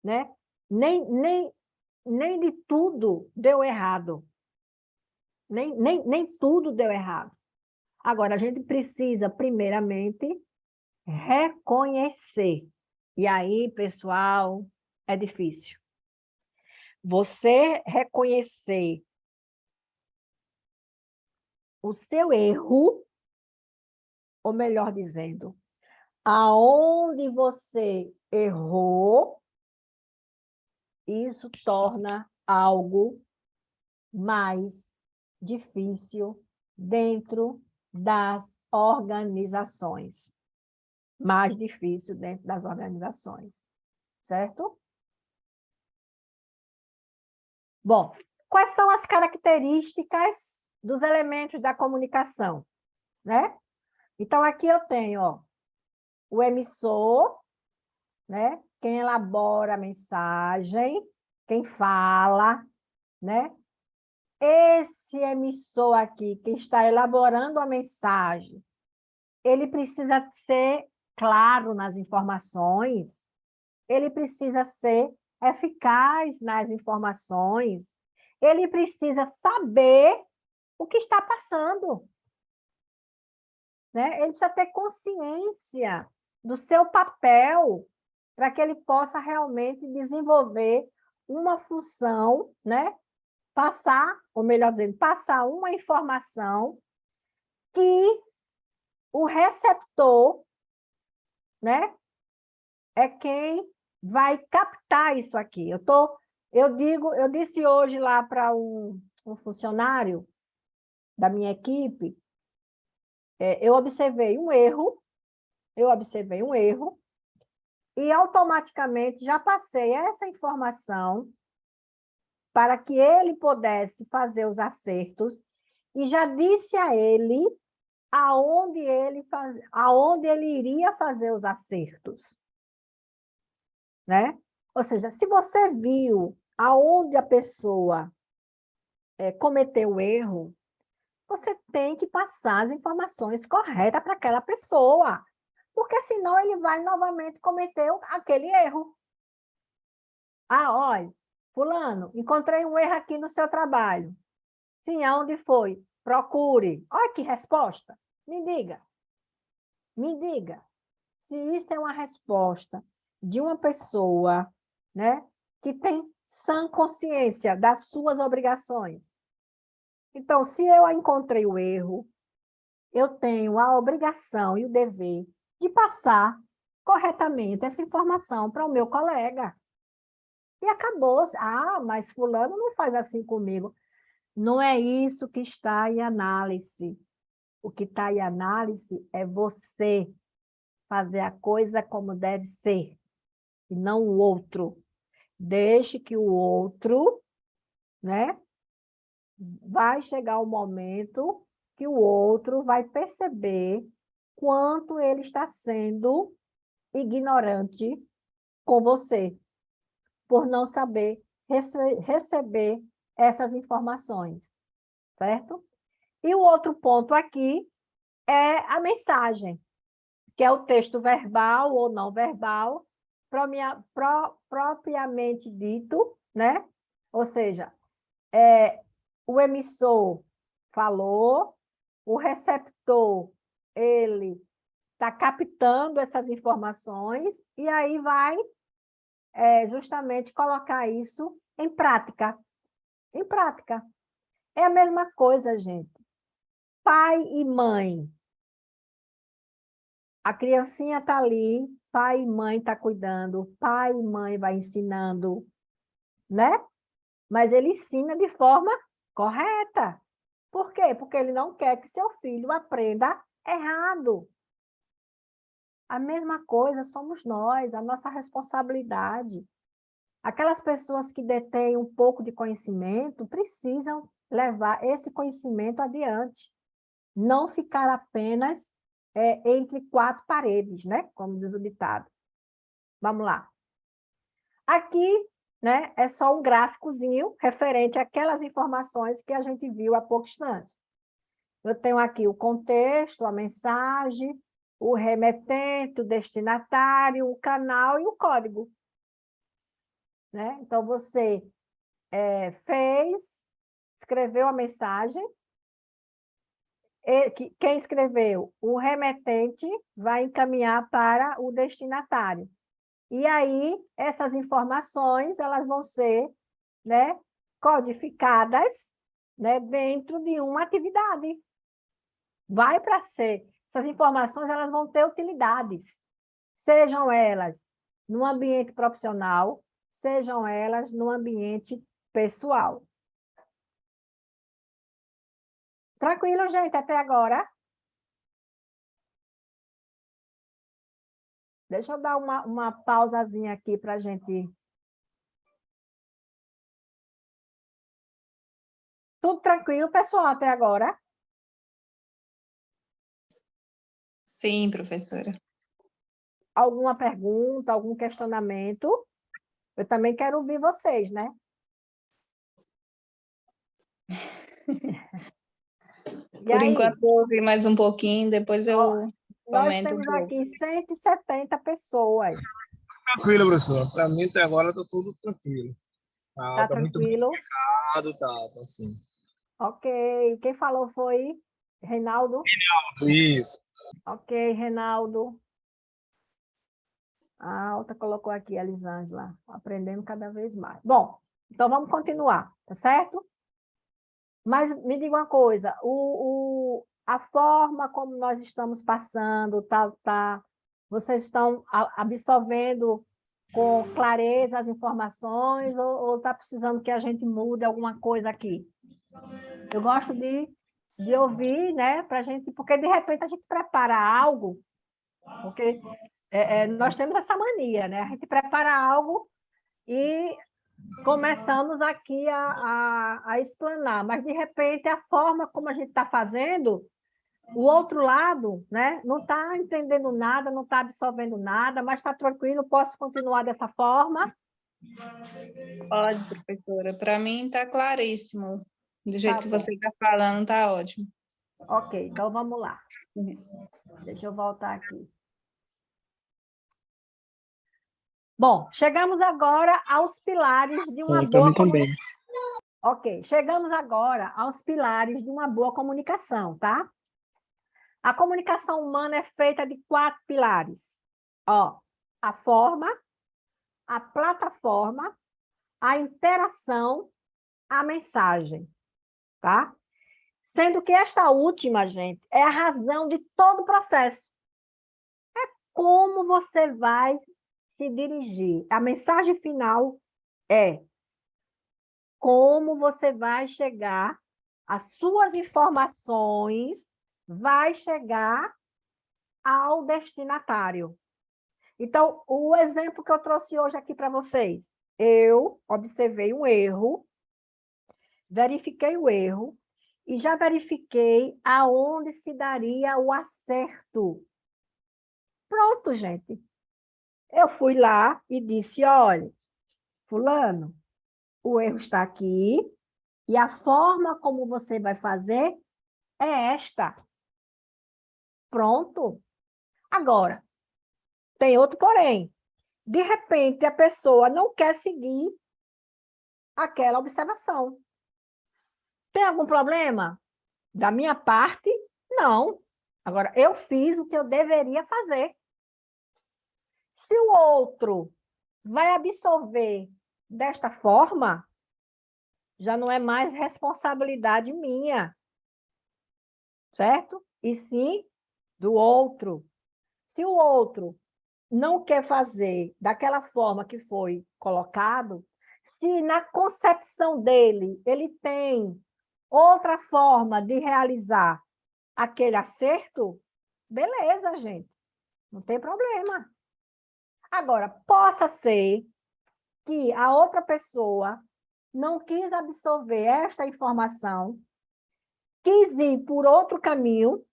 né? Nem de tudo deu errado. Nem tudo deu errado. Agora, a gente precisa, primeiramente, reconhecer. E aí, pessoal, é difícil. Você reconhecer o seu erro, ou melhor dizendo, aonde você errou, isso torna algo mais difícil dentro das organizações. Mais difícil dentro das organizações, certo? Bom, quais são as características dos elementos da comunicação, né? Então, aqui eu tenho, ó, o emissor, né? Quem elabora a mensagem, quem fala, né? Esse emissor aqui, que está elaborando a mensagem, ele precisa ser claro nas informações, ele precisa ser eficaz nas informações, ele precisa saber o que está passando, né? Ele precisa ter consciência do seu papel para que ele possa realmente desenvolver uma função, né? Passar, ou melhor dizendo, passar uma informação que o receptor, né, é quem vai captar isso aqui. Eu disse hoje lá para um funcionário da minha equipe, eu observei um erro, e automaticamente já passei essa informação para que ele pudesse fazer os acertos e já disse a ele aonde ele iria fazer os acertos, né? Ou seja, se você viu aonde a pessoa cometeu o erro, você tem que passar as informações corretas para aquela pessoa, porque senão ele vai novamente cometer aquele erro. Ah, olha, fulano, encontrei um erro aqui no seu trabalho. Sim, aonde foi? Procure. Olha que resposta. Me diga, se isso é uma resposta de uma pessoa, né, que tem sã consciência das suas obrigações. Então, se eu encontrei o erro, eu tenho a obrigação e o dever de passar corretamente essa informação para o meu colega. E acabou. Ah, mas fulano não faz assim comigo. Não é isso que está em análise. O que está em análise é você fazer a coisa como deve ser, e não o outro. Deixe que o outro, né? Vai chegar o momento que o outro vai perceber quanto ele está sendo ignorante com você, por não saber receber essas informações, certo? E o outro ponto aqui é a mensagem, que é o texto verbal ou não verbal, propriamente dito, né? Ou seja, o emissor falou, o receptor, ele está captando essas informações e aí vai justamente colocar isso em prática. Em prática. É a mesma coisa, gente. Pai e mãe. A criancinha está ali, pai e mãe está cuidando, pai e mãe vai ensinando, né? Mas ele ensina de forma correta. Por quê? Porque ele não quer que seu filho aprenda errado. A mesma coisa somos nós, a nossa responsabilidade. Aquelas pessoas que detêm um pouco de conhecimento precisam levar esse conhecimento adiante. Não ficar apenas entre quatro paredes, né? Como diz o ditado. Vamos lá. Aqui né, é só um gráficozinho referente àquelas informações que a gente viu há pouco instante. Eu tenho aqui o contexto, a mensagem, o remetente, o destinatário, o canal e o código. Né? Então, você escreveu a mensagem, quem escreveu? O remetente vai encaminhar para o destinatário. E aí, essas informações, elas vão ser, né, codificadas, né, dentro de uma atividade. Vai para ser. Essas informações, elas vão ter utilidades. Sejam elas no ambiente profissional, sejam elas no ambiente pessoal. Tranquilo, gente, até agora? Deixa eu dar uma pausazinha aqui para a gente... Tudo tranquilo, pessoal, até agora? Sim, professora. Alguma pergunta, algum questionamento? Eu também quero ouvir vocês, né? E Por aí? enquanto, eu ouvi mais um pouquinho, depois eu Nós comento temos um pouco. aqui 170 pessoas. Tranquilo, professor. Para mim, até agora, está tudo tranquilo. A aula Tá tá muito bem tranquilo? explicado, tá assim. Ok. Quem falou foi Reinaldo? Isso. Ok, Reinaldo. A Alta colocou aqui, a Elisângela. Aprendendo cada vez mais. Bom, então vamos continuar, tá certo? Mas me diga uma coisa, a forma como nós estamos passando, vocês estão absorvendo com clareza as informações ou está precisando que a gente mude alguma coisa aqui? Eu gosto de ouvir, né, pra gente, porque de repente a gente prepara algo, porque nós temos essa mania, né? A gente prepara algo e começamos aqui a explanar, mas de repente a forma como a gente está fazendo, o outro lado, né, não está entendendo nada, não está absorvendo nada, mas está tranquilo, posso continuar dessa forma? Pode, professora. Para mim está claríssimo. Do jeito que bom. você está falando, está ótimo. Ok, então vamos lá. Deixa eu voltar aqui. Bom, chegamos agora aos pilares de uma Para boa mim também. Ok, chegamos agora aos pilares de uma boa comunicação, tá? A comunicação humana é feita de 4 pilares. Ó, a forma, a plataforma, a interação, a mensagem, tá? Sendo que esta última, gente, é a razão de todo o processo. É como você vai se dirigir. A mensagem final é como você vai chegar, as suas informações vai chegar ao destinatário. Então, o exemplo que eu trouxe hoje aqui para vocês, eu observei um erro, verifiquei o erro e já verifiquei aonde se daria o acerto. Pronto, gente. Eu fui lá e disse, olha, fulano, o erro está aqui e a forma como você vai fazer é esta. Pronto. Agora, tem outro porém. De repente, a pessoa não quer seguir aquela observação. Tem algum problema? Da minha parte, não. Agora, eu fiz o que eu deveria fazer. Se o outro vai absorver desta forma, já não é mais responsabilidade minha, certo? E sim do outro. Se o outro não quer fazer daquela forma que foi colocado, se na concepção dele ele tem outra forma de realizar aquele acerto, beleza, gente, não tem problema. Agora, possa ser que a outra pessoa não quis absorver esta informação, quis ir por outro caminho,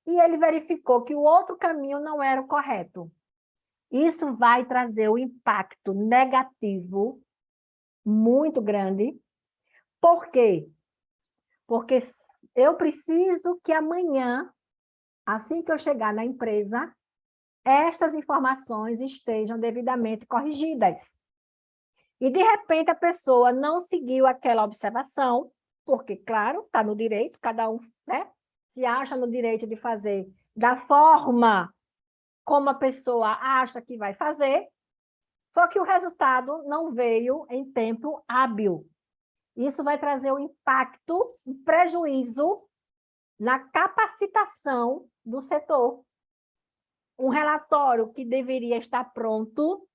e ele verificou que o outro caminho não era o correto. Isso vai trazer um impacto negativo muito grande. Por quê? Porque eu preciso que amanhã, assim que eu chegar na empresa, estas informações estejam devidamente corrigidas. E, de repente, a pessoa não seguiu aquela observação, porque, claro, está no direito, cada um, né, se acha no direito de fazer da forma como a pessoa acha que vai fazer, só que o resultado não veio em tempo hábil. Isso vai trazer um impacto, um prejuízo na capacitação do setor. Um relatório que deveria estar pronto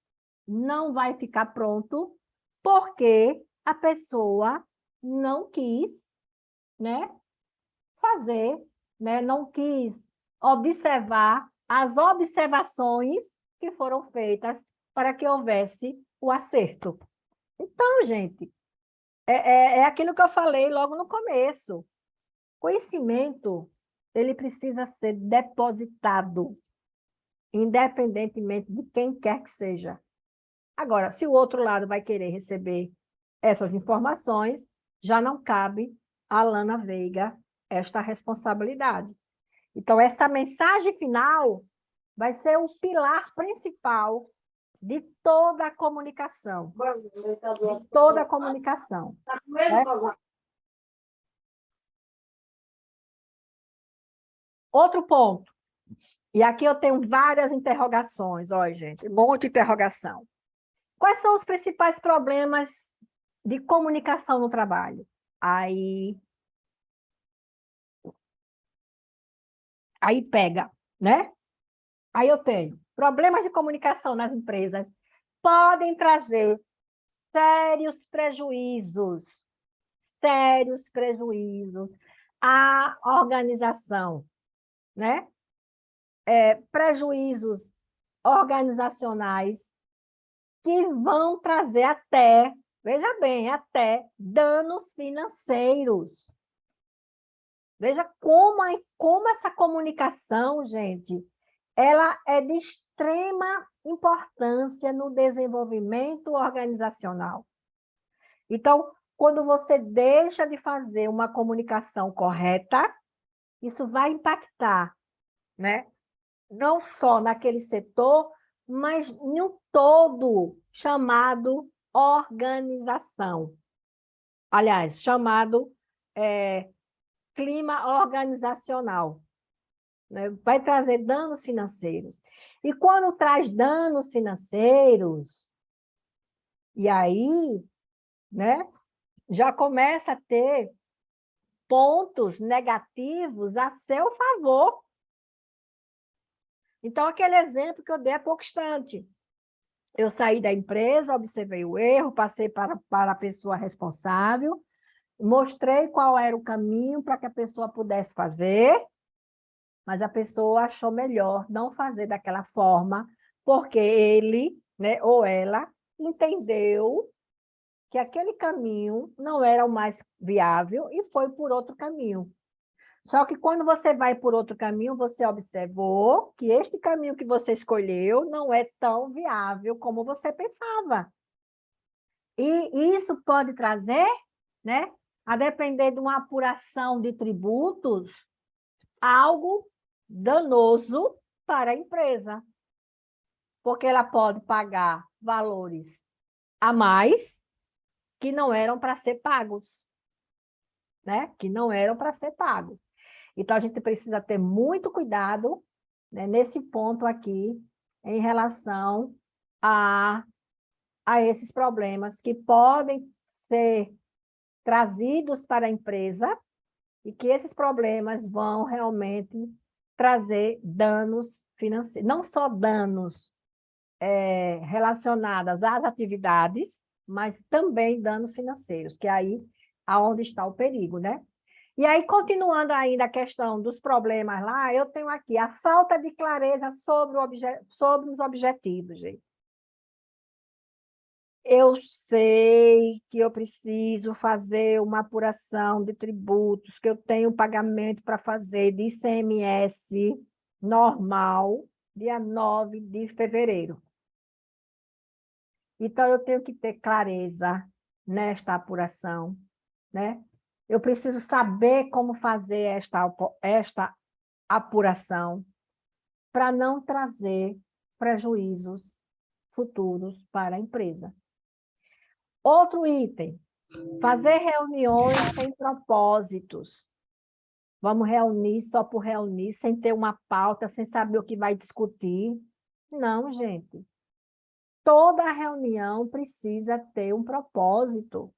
não vai ficar pronto porque a pessoa não quis, né, fazer, né, não quis observar as observações que foram feitas para que houvesse o acerto. Então, gente, é aquilo que eu falei logo no começo. Conhecimento, ele precisa ser depositado, independentemente de quem quer que seja. Agora, se o outro lado vai querer receber essas informações, já não cabe a Lana Veiga esta responsabilidade. Então, essa mensagem final vai ser o pilar principal de toda a comunicação. De toda a comunicação. Né? Outro ponto. E aqui eu tenho várias interrogações, olha, gente, um monte de interrogação. Quais são os principais problemas de comunicação no trabalho? Aí pega, né? Aí eu tenho problemas de comunicação nas empresas podem trazer sérios prejuízos à organização, né? Prejuízos organizacionais que vão trazer até, veja bem, até danos financeiros. Veja como essa comunicação, gente, ela é de extrema importância no desenvolvimento organizacional. Então, quando você deixa de fazer uma comunicação correta, isso vai impactar, né? Não só naquele setor, mas em um todo chamado organização. Aliás, chamado clima organizacional. Né? Vai trazer danos financeiros. E quando traz danos financeiros, e aí, né, já começa a ter pontos negativos a seu favor. Então, aquele exemplo que eu dei há pouco instante. Eu saí da empresa, observei o erro, passei para a pessoa responsável, mostrei qual era o caminho para que a pessoa pudesse fazer, mas a pessoa achou melhor não fazer daquela forma, porque ele, né, ou ela entendeu que aquele caminho não era o mais viável e foi por outro caminho. Só que quando você vai por outro caminho, você observou que este caminho que você escolheu não é tão viável como você pensava. E isso pode trazer, né, a depender de uma apuração de tributos, algo danoso para a empresa. Porque ela pode pagar valores a mais que não eram para ser pagos. Né? Que não eram para ser pagos. Então, a gente precisa ter muito cuidado, né, nesse ponto aqui, em relação a esses problemas que podem ser trazidos para a empresa e que esses problemas vão realmente trazer danos financeiros. Não só danos relacionados às atividades, mas também danos financeiros, que é aí aonde está o perigo, né? E aí, continuando ainda a questão dos problemas lá, eu tenho aqui a falta de clareza sobre os objetivos, gente. Eu sei que eu preciso fazer uma apuração de tributos, que eu tenho pagamento para fazer de ICMS normal, dia 9 de fevereiro. Então, eu tenho que ter clareza nesta apuração, né? Eu preciso saber como fazer esta apuração para não trazer prejuízos futuros para a empresa. Outro item, fazer reuniões sem propósitos. Vamos reunir só por reunir, sem ter uma pauta, sem saber o que vai discutir. Não, gente. Toda reunião precisa ter um propósito.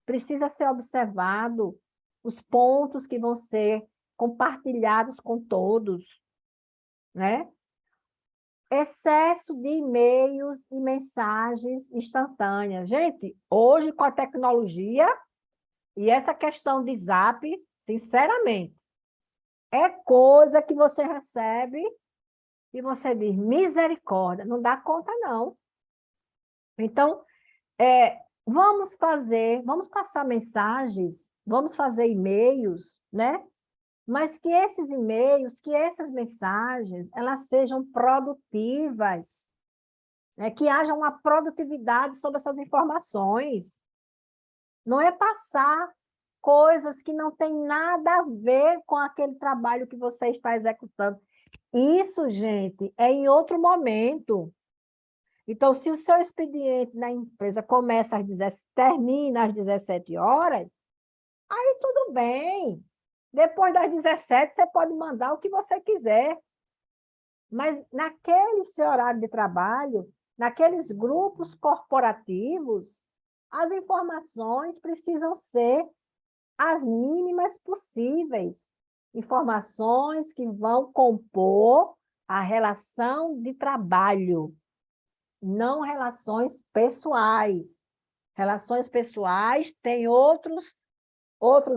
Precisa ser observado os pontos que vão ser compartilhados com todos, né? Excesso de e-mails e mensagens instantâneas. Gente, hoje com a tecnologia e essa questão de Zap, sinceramente, é coisa que você recebe e você diz, misericórdia, não dá conta não. Então, vamos passar mensagens, vamos fazer e-mails, né? Mas que esses e-mails, que essas mensagens, elas sejam produtivas, né? Que haja uma produtividade sobre essas informações. Não é passar coisas que não têm nada a ver com aquele trabalho que você está executando. Isso, gente, é em outro momento. Então, se o seu expediente na empresa termina às 17 horas, aí tudo bem. Depois das 17, você pode mandar o que você quiser. Mas naquele seu horário de trabalho, naqueles grupos corporativos, as informações precisam ser as mínimas possíveis. Informações que vão compor a relação de trabalho, não relações pessoais. Relações pessoais têm outros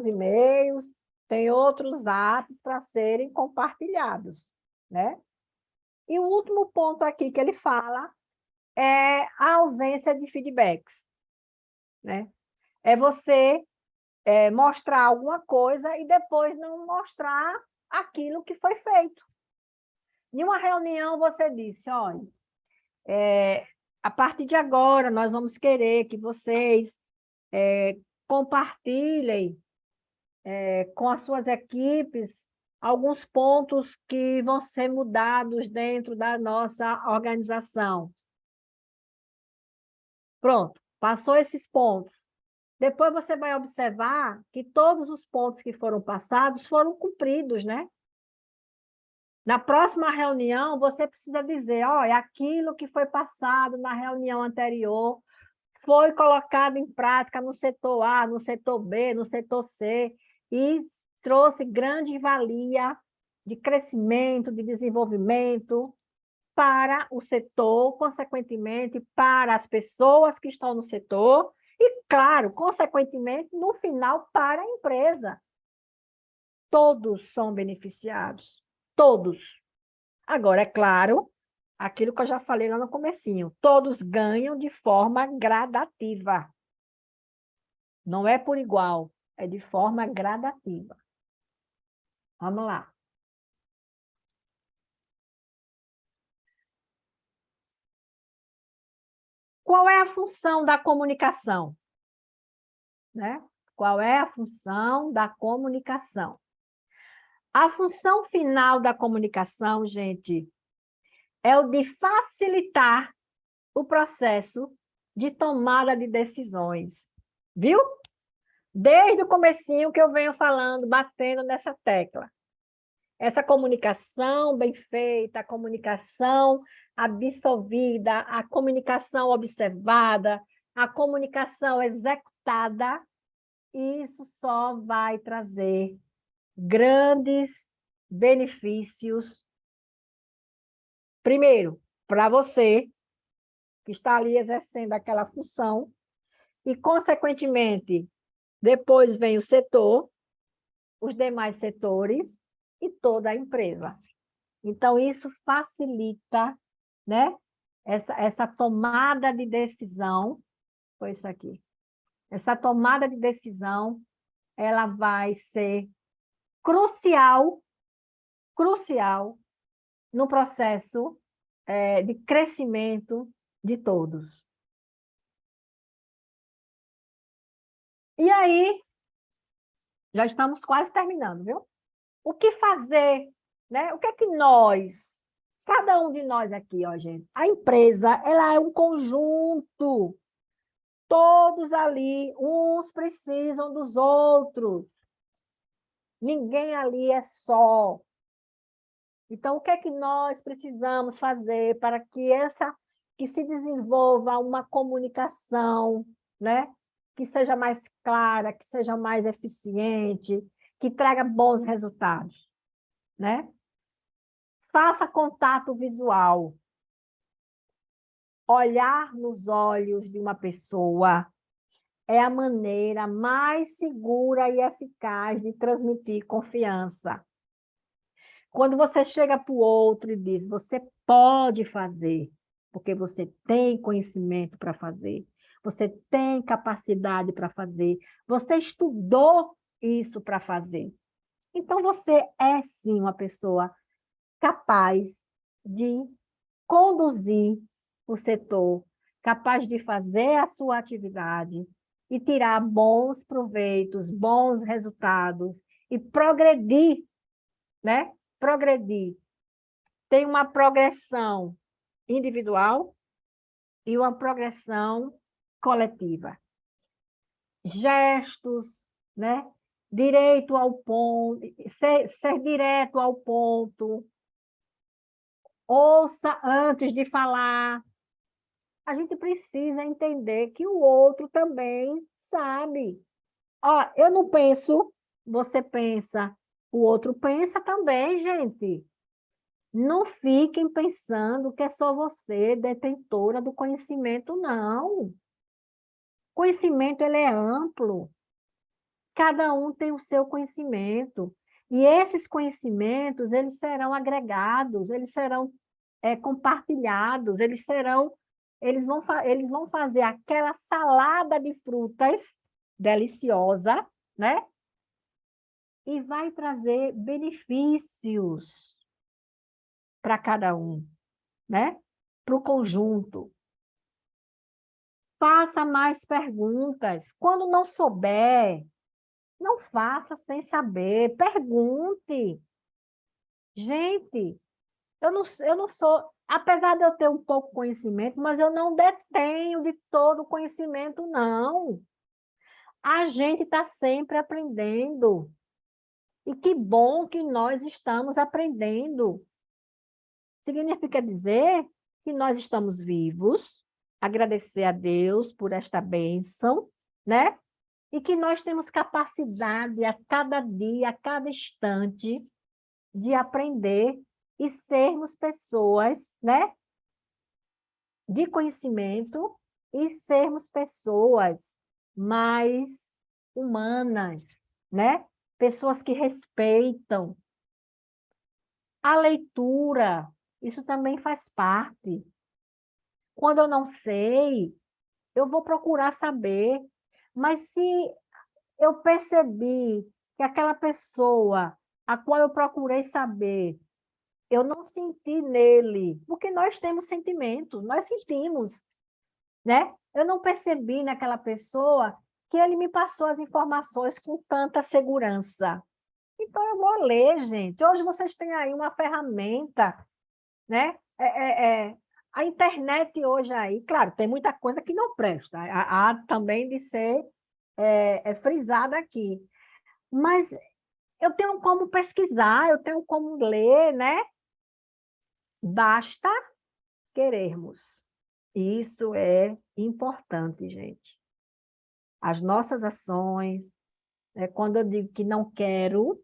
e-mails, tem outros apps para serem compartilhados, né? E o último ponto aqui que ele fala é a ausência de feedbacks, né? É você mostrar alguma coisa e depois não mostrar aquilo que foi feito. Em uma reunião, você disse, olha, a partir de agora, nós vamos querer que vocês compartilhem com as suas equipes alguns pontos que vão ser mudados dentro da nossa organização. Pronto, passou esses pontos. Depois você vai observar que todos os pontos que foram passados foram cumpridos, né? Na próxima reunião, você precisa dizer, olha, aquilo que foi passado na reunião anterior foi colocado em prática no setor A, no setor B, no setor C, e trouxe grande valia de crescimento, de desenvolvimento para o setor, consequentemente, para as pessoas que estão no setor e, claro, consequentemente, no final, para a empresa. Todos são beneficiados, todos. Agora, é claro, aquilo que eu já falei lá no comecinho, todos ganham de forma gradativa. Não é por igual, é de forma gradativa. Vamos lá. Qual é a função da comunicação? Né? Qual é a função da comunicação? A função final da comunicação, gente, é o de facilitar o processo de tomada de decisões. Viu? Desde o comecinho que eu venho falando, batendo nessa tecla. Essa comunicação bem feita, a comunicação absorvida, a comunicação observada, a comunicação executada, isso só vai trazer grandes benefícios. Primeiro, para você, que está ali exercendo aquela função, e, consequentemente, depois vem o setor, os demais setores e toda a empresa. Então, isso facilita, né, essa tomada de decisão, foi isso aqui. Essa tomada de decisão, ela vai ser crucial no processo de crescimento de todos. E aí, já estamos quase terminando, viu? O que fazer, né? O que é que nós, cada um de nós aqui, ó, gente, a empresa, ela é um conjunto. Todos ali, uns precisam dos outros. Ninguém ali é só. Então, o que é que nós precisamos fazer para que se desenvolva uma comunicação, né? Que seja mais clara, que seja mais eficiente, que traga bons resultados, né? Faça contato visual. Olhar nos olhos de uma pessoa é a maneira mais segura e eficaz de transmitir confiança. Quando você chega para o outro e diz, você pode fazer, porque você tem conhecimento para fazer, você tem capacidade para fazer, você estudou isso para fazer. Então, você é, sim, uma pessoa capaz de conduzir o setor, capaz de fazer a sua atividade e tirar bons proveitos, bons resultados e progredir, né? Progredir. Tem uma progressão individual e uma progressão coletiva. Gestos, né? Direito ao ponto, ser direto ao ponto, ouça antes de falar. A gente precisa entender que o outro também sabe. Ó, eu não penso, você pensa, o outro pensa também, gente. Não fiquem pensando que é só você detentora do conhecimento, não. Conhecimento, ele é amplo. Cada um tem o seu conhecimento. E esses conhecimentos, eles serão agregados, eles serão compartilhados, eles vão fazer aquela salada de frutas deliciosa, né? E vai trazer benefícios para cada um, né? Para o conjunto. Faça mais perguntas. Quando não souber, não faça sem saber. Pergunte. Gente, eu não sou... Apesar de eu ter um pouco de conhecimento, mas eu não detenho de todo o conhecimento, não. A gente está sempre aprendendo. E que bom que nós estamos aprendendo. Significa dizer que nós estamos vivos, agradecer a Deus por esta bênção, né? E que nós temos capacidade a cada dia, a cada instante, de aprender e sermos pessoas, né? De conhecimento e sermos pessoas mais humanas, né? Pessoas que respeitam. A leitura, isso também faz parte. Quando eu não sei, eu vou procurar saber. Mas se eu percebi que aquela pessoa a qual eu procurei saber, eu não senti nele, porque nós temos sentimentos, nós sentimos, né? Eu não percebi naquela pessoa que ele me passou as informações com tanta segurança. Então, eu vou ler, gente. Hoje vocês têm aí uma ferramenta, né? A internet hoje aí, claro, tem muita coisa que não presta. Há também de ser frisada aqui. Mas eu tenho como pesquisar, eu tenho como ler, né? Basta querermos. Isso é importante, gente. As nossas ações, quando eu digo que não quero,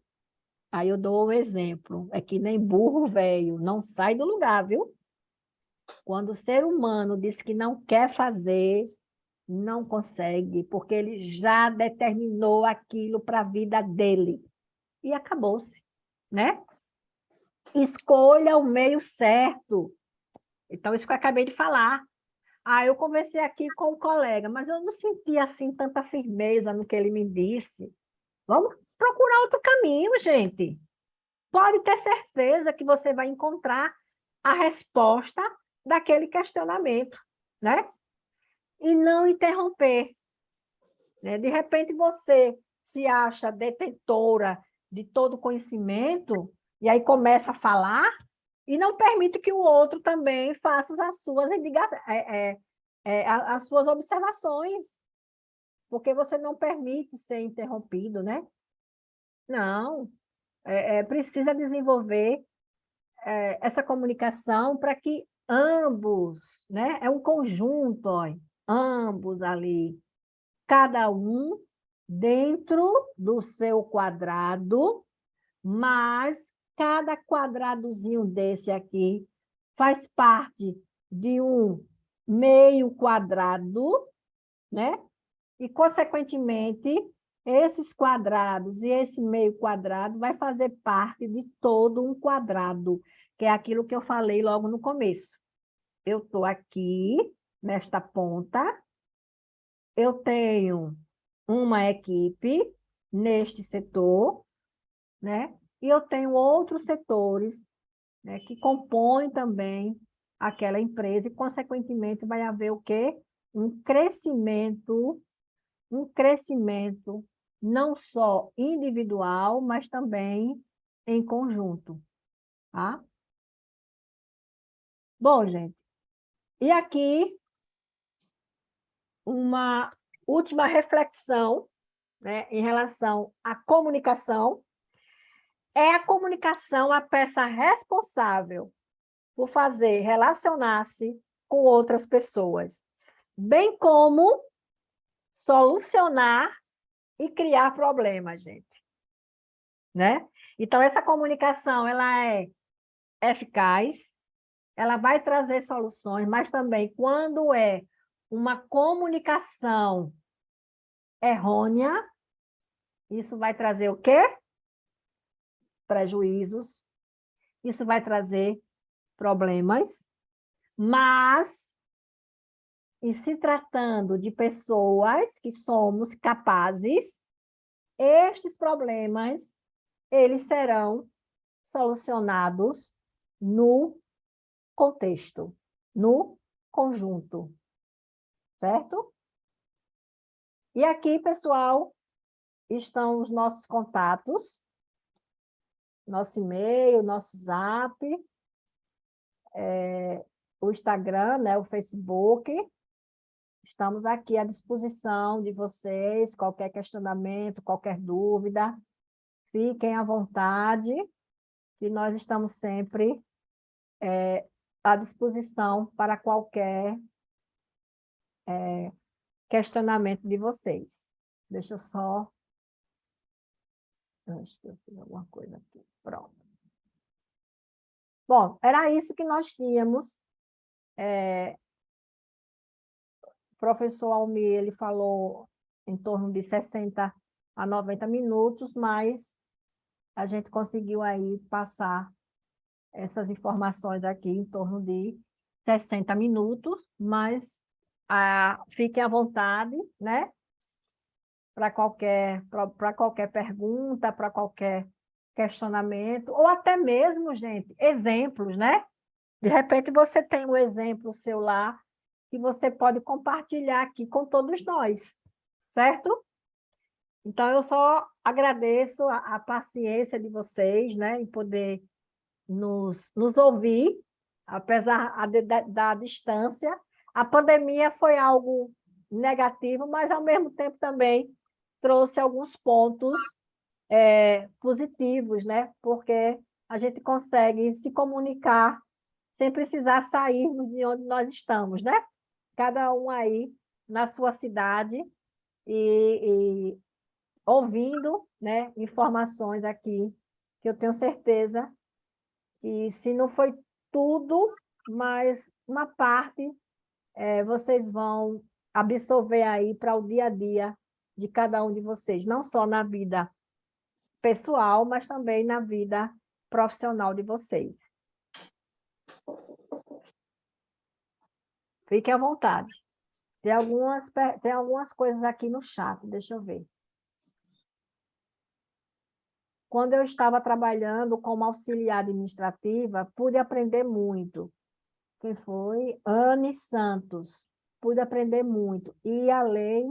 aí eu dou um exemplo. É que nem burro velho, não sai do lugar, viu? Quando o ser humano diz que não quer fazer, não consegue, porque ele já determinou aquilo para a vida dele. E acabou-se, né? Escolha o meio certo. Então, isso que eu acabei de falar. Eu conversei aqui com um colega, mas eu não senti assim tanta firmeza no que ele me disse. Vamos procurar outro caminho, gente. Pode ter certeza que você vai encontrar a resposta daquele questionamento, né? E não interromper. né? De repente você se acha detentora de todo conhecimento e aí começa a falar e não permite que o outro também faça as suas, as suas observações, porque você não permite ser interrompido, né? Não, precisa desenvolver essa comunicação para que ambos, né? É um conjunto, ó, ambos ali, cada um dentro do seu quadrado, mas cada quadradozinho desse aqui faz parte de um meio quadrado, né? E, consequentemente, esses quadrados e esse meio quadrado vai fazer parte de todo um quadrado, que é aquilo que eu falei logo no começo. Eu estou aqui, nesta ponta, eu tenho uma equipe neste setor, né? E eu tenho outros setores, né, que compõem também aquela empresa e, consequentemente, vai haver o quê? Um crescimento não só individual, mas também em conjunto, tá? Bom, gente, e aqui uma última reflexão, né, em relação à comunicação. É a comunicação a peça responsável por fazer relacionar-se com outras pessoas, bem como solucionar e criar problemas, gente, né? Então, essa comunicação, ela é eficaz, ela vai trazer soluções, mas também quando é uma comunicação errônea, isso vai trazer o quê? Prejuízos, isso vai trazer problemas, mas, em se tratando de pessoas que somos capazes, estes problemas, eles serão solucionados no contexto, no conjunto, certo? E aqui, pessoal, estão os nossos contatos, nosso e-mail, nosso zap, o Instagram, né, o Facebook. Estamos aqui à disposição de vocês, qualquer questionamento, qualquer dúvida, fiquem à vontade, que nós estamos sempre à disposição para qualquer questionamento de vocês. Deixa eu só... Acho que eu fiz alguma coisa aqui. Pronto. Bom, era isso que nós tínhamos. O professor Almir, ele falou em torno de 60 a 90 minutos, mas a gente conseguiu aí passar essas informações aqui em torno de 60 minutos, mas fiquem à vontade, né? Para qualquer pergunta, para qualquer questionamento, ou até mesmo, gente, exemplos, né? De repente você tem um exemplo seu lá que você pode compartilhar aqui com todos nós, certo? Então, eu só agradeço a paciência de vocês, né, em poder nos ouvir, apesar da distância. A pandemia foi algo negativo, mas, ao mesmo tempo, também trouxe alguns pontos positivos, né? Porque a gente consegue se comunicar sem precisar sairmos de onde nós estamos, né? Cada um aí na sua cidade e ouvindo, né, informações aqui, que eu tenho certeza que, se não foi tudo, mas uma parte, vocês vão absorver aí para o dia a dia de cada um de vocês, não só na vida pessoal, mas também na vida profissional de vocês. Fiquem à vontade. Tem algumas coisas aqui no chat, deixa eu ver. Quando eu estava trabalhando como auxiliar administrativa, pude aprender muito. Quem foi? Anne Santos. Pude aprender muito. E a lei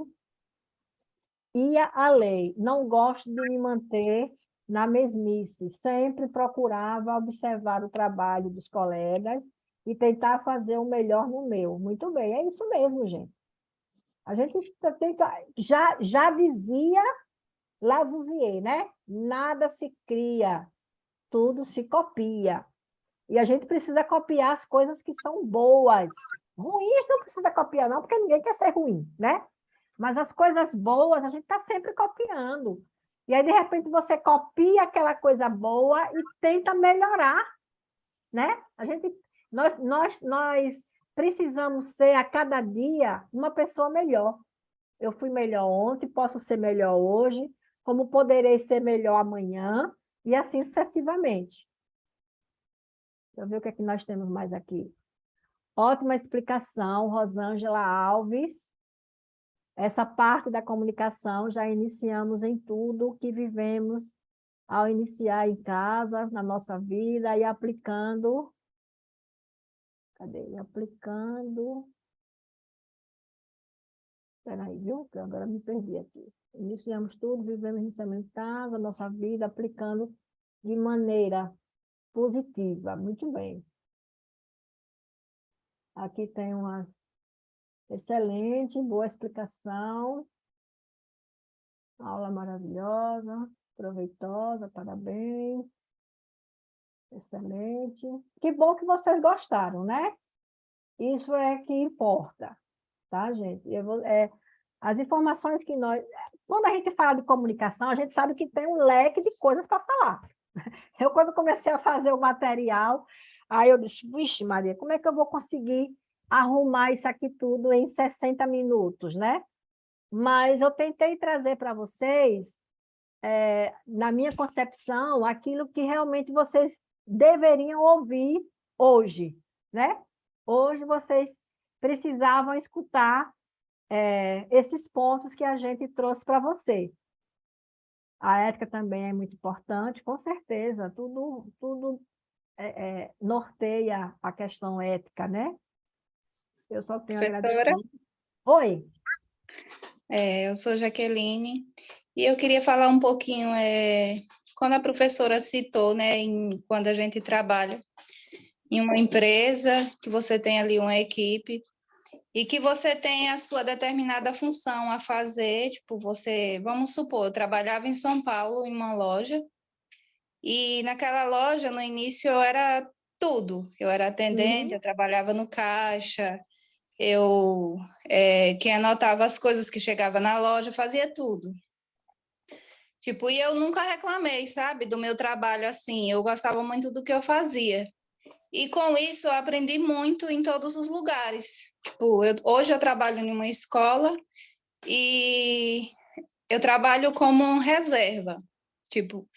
ia além. Não gosto de me manter na mesmice. Sempre procurava observar o trabalho dos colegas e tentar fazer o melhor no meu. Muito bem, é isso mesmo, gente. A gente tem que, já dizia Lavoisier, né? Nada se cria, tudo se copia. E a gente precisa copiar as coisas que são boas. Ruins não precisa copiar, não, porque ninguém quer ser ruim, né? Mas as coisas boas a gente está sempre copiando. E aí, de repente, você copia aquela coisa boa e tenta melhorar, né? Nós precisamos ser, a cada dia, uma pessoa melhor. Eu fui melhor ontem, posso ser melhor hoje, como poderei ser melhor amanhã, e assim sucessivamente. Deixa eu ver o que é que nós temos mais aqui. Ótima explicação, Rosângela Alves. Essa parte da comunicação já iniciamos em tudo que vivemos ao iniciar em casa, na nossa vida, e aplicando... Cadê? E aplicando... Espera aí, viu? Que agora me perdi aqui. Iniciamos tudo, vivemos inicialmente em casa, nossa vida, aplicando de maneira positiva. Muito bem. Aqui tem umas... Excelente, boa explicação. Aula maravilhosa, proveitosa, parabéns. Excelente. Que bom que vocês gostaram, né? Isso é que importa, tá, gente? As informações que nós... Quando a gente fala de comunicação, a gente sabe que tem um leque de coisas para falar. Eu, quando comecei a fazer o material, aí eu disse, vixe, Maria, como é que eu vou conseguir arrumar isso aqui tudo em 60 minutos, né? Mas eu tentei trazer para vocês, na minha concepção, aquilo que realmente vocês deveriam ouvir hoje, né? Hoje vocês precisavam escutar esses pontos que a gente trouxe para você. A ética também é muito importante, com certeza, tudo norteia a questão ética, né? Eu só tenho a Professora, agradecer. Oi. eu sou Jaqueline, e eu queria falar um pouquinho, quando a professora citou, né, quando a gente trabalha em uma empresa, que você tem ali uma equipe, e que você tem a sua determinada função a fazer, tipo, vamos supor, eu trabalhava em São Paulo, em uma loja, e naquela loja, no início, eu era tudo. Eu era atendente, eu trabalhava no caixa, quem anotava as coisas que chegava na loja, fazia tudo. Tipo, e eu nunca reclamei, sabe, do meu trabalho assim, eu gostava muito do que eu fazia. E com isso eu aprendi muito em todos os lugares. Tipo, hoje eu trabalho em uma escola e eu trabalho como reserva. Tipo,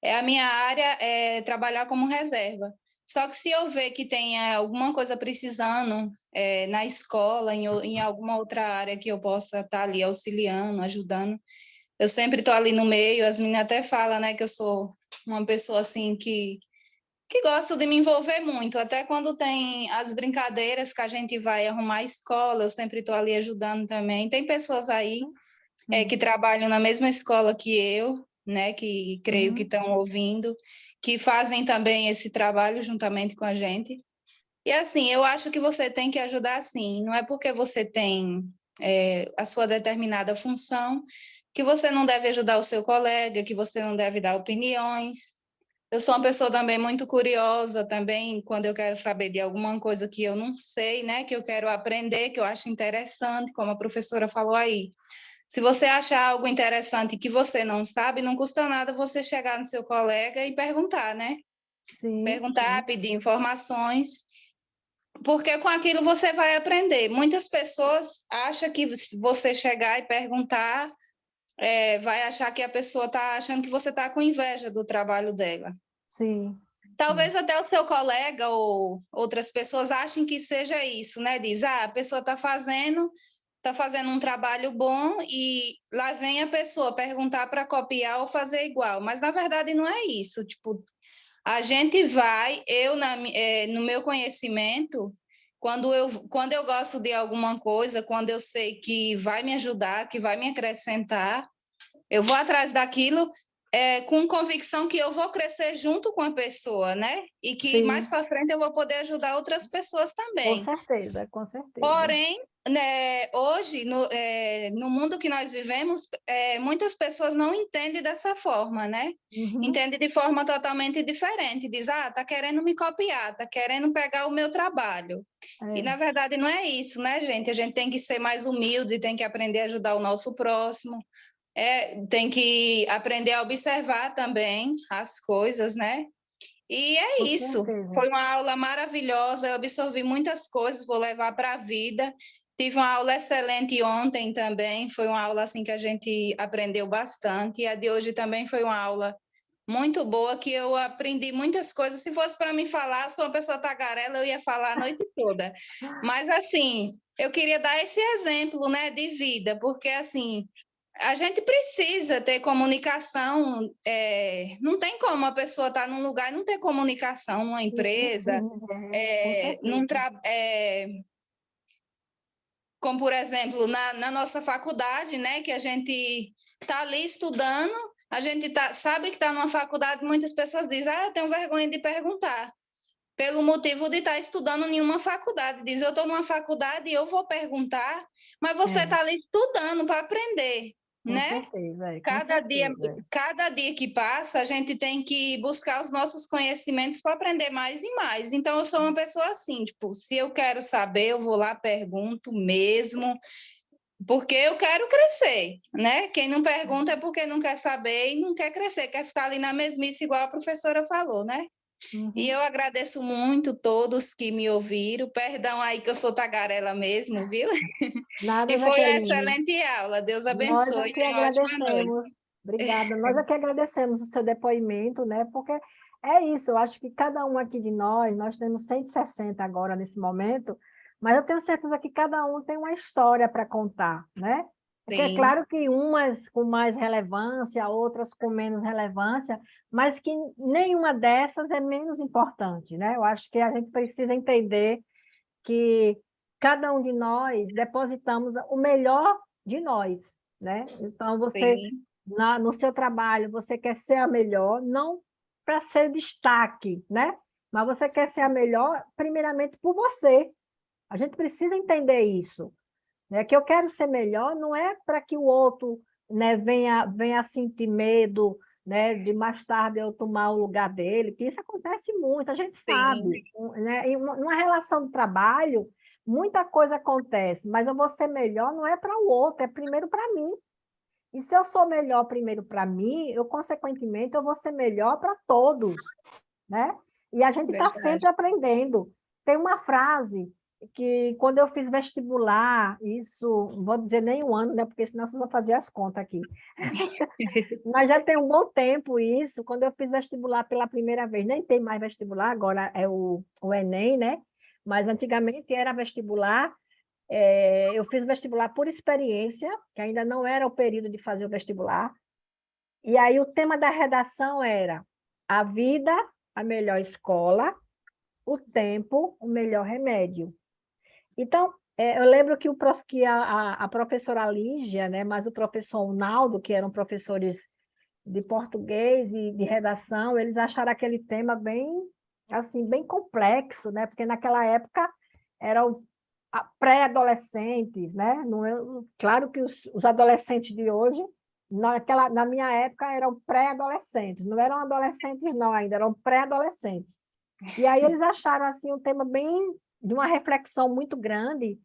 a minha área é trabalhar como reserva. Só que se eu ver que tem alguma coisa precisando na escola, em alguma outra área que eu possa estar ali auxiliando, ajudando, eu sempre estou ali no meio. As meninas até falam, né, que eu sou uma pessoa assim que gosto de me envolver muito, até quando tem as brincadeiras que a gente vai arrumar a escola, eu sempre estou ali ajudando também. Tem pessoas aí que trabalham na mesma escola que eu, né, que creio que estão ouvindo, que fazem também esse trabalho juntamente com a gente. E assim, eu acho que você tem que ajudar sim, não é porque você tem a sua determinada função que você não deve ajudar o seu colega, que você não deve dar opiniões. Eu sou uma pessoa também muito curiosa também, quando eu quero saber de alguma coisa que eu não sei, né, que eu quero aprender, que eu acho interessante, como a professora falou aí. Se você achar algo interessante que você não sabe, não custa nada você chegar no seu colega e perguntar, né? Sim, Perguntar, sim. pedir informações, porque com aquilo você vai aprender. Muitas pessoas acham que se você chegar e perguntar, vai achar que a pessoa está achando que você está com inveja do trabalho dela. Sim. Talvez até o seu colega ou outras pessoas achem que seja isso, né? Diz, a pessoa está fazendo um trabalho bom e lá vem a pessoa perguntar para copiar ou fazer igual. Mas, na verdade, não é isso. Tipo, a gente vai, no meu conhecimento, quando eu gosto de alguma coisa, quando eu sei que vai me ajudar, que vai me acrescentar, Eu vou atrás daquilo com convicção que eu vou crescer junto com a pessoa, né? E que Sim. mais para frente eu vou poder ajudar outras pessoas também. Com certeza, com certeza. Porém, né, hoje, no mundo que nós vivemos, muitas pessoas não entendem dessa forma, né? Uhum. Entendem de forma totalmente diferente. Diz, tá querendo me copiar, tá querendo pegar o meu trabalho. E, na verdade, não é isso, né, gente? A gente tem que ser mais humilde, tem que aprender a ajudar o nosso próximo, tem que aprender a observar também as coisas, né? E é Com isso. certeza. Foi uma aula maravilhosa, eu absorvi muitas coisas, vou levar para a vida. Tive uma aula excelente ontem também, foi uma aula assim que a gente aprendeu bastante, e a de hoje também foi uma aula muito boa, que eu aprendi muitas coisas. Se fosse para mim falar, sou uma pessoa tagarela, eu ia falar a noite toda. Mas, assim, eu queria dar esse exemplo, né, de vida, porque, assim, a gente precisa ter comunicação. Não tem como a pessoa estar num lugar e não ter comunicação, numa empresa, como, por exemplo, na nossa faculdade, né, que a gente está ali estudando, a gente sabe que está numa faculdade, muitas pessoas dizem, eu tenho vergonha de perguntar, pelo motivo de estar estudando em uma faculdade. Diz, eu estou numa faculdade e eu vou perguntar, mas você está ali estudando para aprender, né? Certeza, Cada dia que passa, a gente tem que buscar os nossos conhecimentos para aprender mais e mais. Então, eu sou uma pessoa assim, tipo, se eu quero saber, eu vou lá, pergunto mesmo, porque eu quero crescer, né? Quem não pergunta é porque não quer saber e não quer crescer, quer ficar ali na mesmice, igual a professora falou, né? Uhum. E eu agradeço muito todos que me ouviram. Perdão aí que eu sou tagarela mesmo, viu? Nada, E foi uma Jaqueline. excelente aula. Deus abençoe. Nós aqui Tenha uma ótima noite. agradecemos. Obrigada. Nós aqui agradecemos o seu depoimento, né? Porque é isso, eu acho que cada um aqui de nós temos 160 agora nesse momento, mas eu tenho certeza que cada um tem uma história para contar, né? Porque é claro que umas com mais relevância, outras com menos relevância, mas que nenhuma dessas é menos importante, né? Eu acho que a gente precisa entender que cada um de nós depositamos o melhor de nós, né? Então, você, no seu trabalho, você quer ser a melhor, não para ser destaque, né? Mas você quer ser a melhor, primeiramente, por você. A gente precisa entender isso. Que eu quero ser melhor não é para que o outro, né, venha sentir medo, né, de mais tarde eu tomar o lugar dele, que isso acontece muito, a gente sabe. Né? Em uma relação de trabalho, muita coisa acontece, mas eu vou ser melhor não é para o outro, é primeiro para mim. E se eu sou melhor primeiro para mim, consequentemente, eu vou ser melhor para todos. Né? E a gente está sempre aprendendo. Tem uma frase que, quando eu fiz vestibular, isso, não vou dizer nem um ano, né? Porque senão vocês vão fazer as contas aqui. Mas já tem um bom tempo isso, quando eu fiz vestibular pela primeira vez. Nem tem mais vestibular, agora é o Enem, né? Mas antigamente era vestibular. Eu fiz vestibular por experiência, que ainda não era o período de fazer o vestibular. E aí o tema da redação era a vida, a melhor escola, o tempo, o melhor remédio. Então, eu lembro que a professora Lígia, né, mas o professor Naldo, que eram professores de português e de redação, eles acharam aquele tema bem, assim, bem complexo, né, porque naquela época eram pré-adolescentes, né? Claro que os adolescentes de hoje, na minha época, eram pré-adolescentes, não eram adolescentes não ainda, eram pré-adolescentes. E aí eles acharam assim um tema bem de uma reflexão muito grande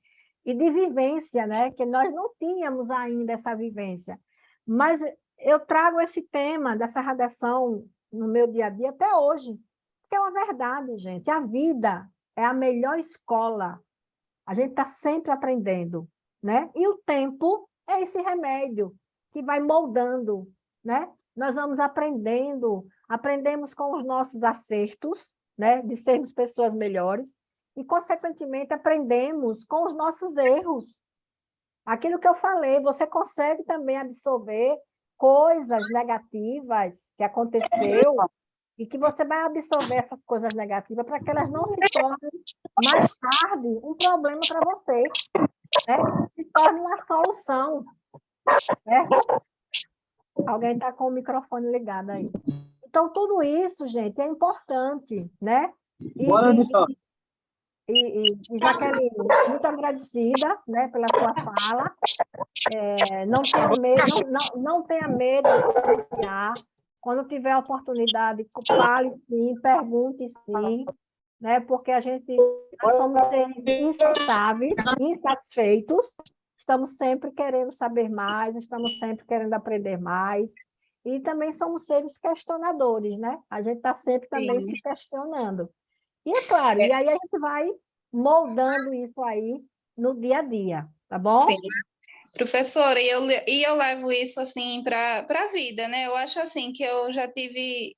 e de vivência, né? Que nós não tínhamos ainda essa vivência. Mas eu trago esse tema dessa redação no meu dia a dia até hoje, porque é uma verdade, gente. A vida é a melhor escola. A gente está sempre aprendendo, né? E o tempo é esse remédio que vai moldando, né? Nós vamos aprendemos com os nossos acertos, né? De sermos pessoas melhores, e, consequentemente, aprendemos com os nossos erros. Aquilo que eu falei, você consegue também absorver coisas negativas que aconteceu e que você vai absorver essas coisas negativas para que elas não se tornem, mais tarde, um problema para você, né? Se torne uma solução. Né? Alguém está com o microfone ligado aí. Então, tudo isso, gente, é importante, né? Bora, Vitória. E Jaqueline, muito agradecida, né, pela sua fala. Não tenha medo, não tenha medo de pronunciar. Quando tiver a oportunidade, fale sim, pergunte sim, né? Porque nós somos seres insaciáveis, insatisfeitos, estamos sempre querendo saber mais, estamos sempre querendo aprender mais, e também somos seres questionadores, né? A gente está sempre também Sim. se questionando. E é claro, e aí a gente vai moldando isso aí no dia a dia, tá bom? Sim. Professora, e eu levo isso assim para a vida, né? Eu acho assim que eu já tive,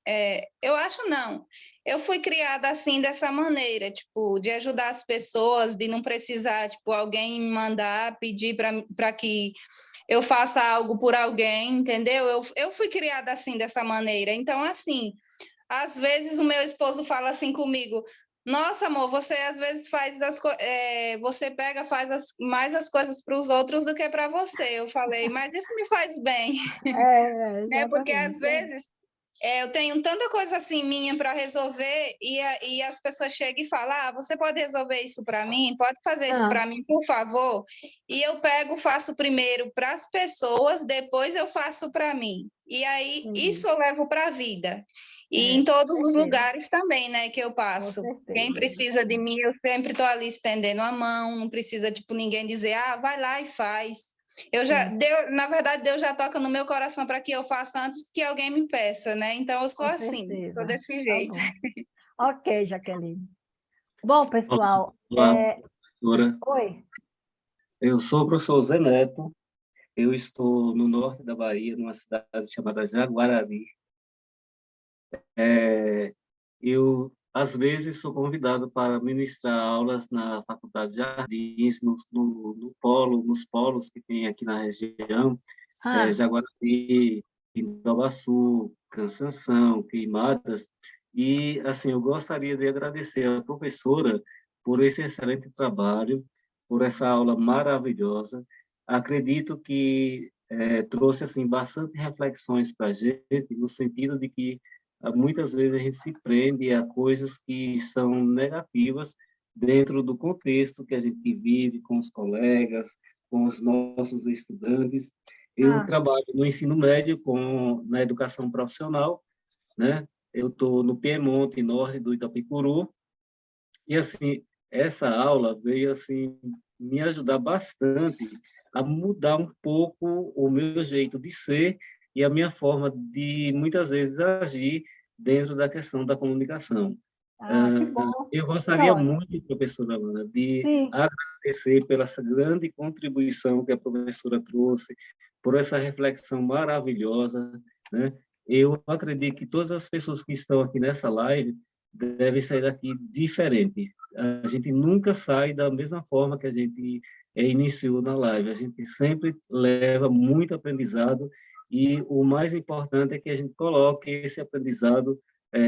eu acho não, eu fui criada assim dessa maneira, tipo, de ajudar as pessoas, de não precisar, tipo, alguém me mandar pedir para que eu faça algo por alguém, entendeu? Eu fui criada assim dessa maneira. Então, assim, às vezes o meu esposo fala assim comigo: Nossa, amor, você às vezes você pega, mais as coisas para os outros do que para você. Eu falei, mas isso me faz bem, né? Porque às Exatamente. vezes eu tenho tanta coisa assim minha para resolver e as pessoas chegam e falam: você pode resolver isso para mim? Pode fazer isso para mim, por favor? E eu pego, faço primeiro para as pessoas, depois eu faço para mim. E aí isso eu levo para a vida. E em todos os lugares também, né, que eu passo. Quem precisa de mim, eu sempre estou ali estendendo a mão, não precisa, tipo, ninguém dizer, vai lá e faz. Na verdade, Deus já toca no meu coração para que eu faça antes que alguém me peça, né? Então, eu sou Com assim, certeza. sou desse Tá jeito. bom. Ok, Jaqueline. Bom, pessoal... Olá, professora. Oi. Eu sou o professor Zé Neto. Eu estou no norte da Bahia, numa cidade chamada Jaguarari. Eu, às vezes, sou convidado para ministrar aulas na Faculdade de Jardins, nos polos que tem aqui na região, Jaguarari, Pindobaçu, Cansanção, Queimadas. E, assim, eu gostaria de agradecer à professora por esse excelente trabalho, por essa aula maravilhosa. Acredito que trouxe, assim, bastante reflexões para a gente, no sentido de que muitas vezes a gente se prende a coisas que são negativas dentro do contexto que a gente vive com os colegas, com os nossos estudantes. Eu trabalho no ensino médio, na educação profissional, né? Eu estou no Piemonte, norte do Itapicuru, e, assim, essa aula veio, assim, me ajudar bastante a mudar um pouco o meu jeito de ser e a minha forma de, muitas vezes, agir dentro da questão da comunicação. Que bom. Eu gostaria muito, professora Ana, de agradecer pela essa grande contribuição que a professora trouxe, por essa reflexão maravilhosa, né? Eu acredito que todas as pessoas que estão aqui nessa live devem sair daqui diferente. A gente nunca sai da mesma forma que a gente iniciou na live. A gente sempre leva muito aprendizado e o mais importante é que a gente coloque esse aprendizado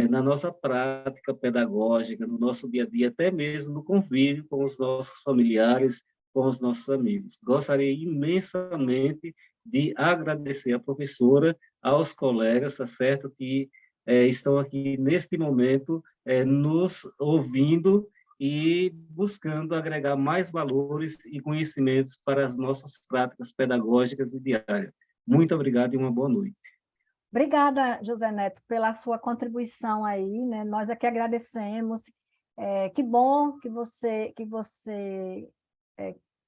na nossa prática pedagógica, no nosso dia a dia, até mesmo no convívio com os nossos familiares, com os nossos amigos. Gostaria imensamente de agradecer à professora, aos colegas, tá certo, que estão aqui neste momento nos ouvindo e buscando agregar mais valores e conhecimentos para as nossas práticas pedagógicas e diárias. Muito obrigado e uma boa noite. Obrigada, José Neto, pela sua contribuição aí, né? Nós aqui agradecemos. Que bom que você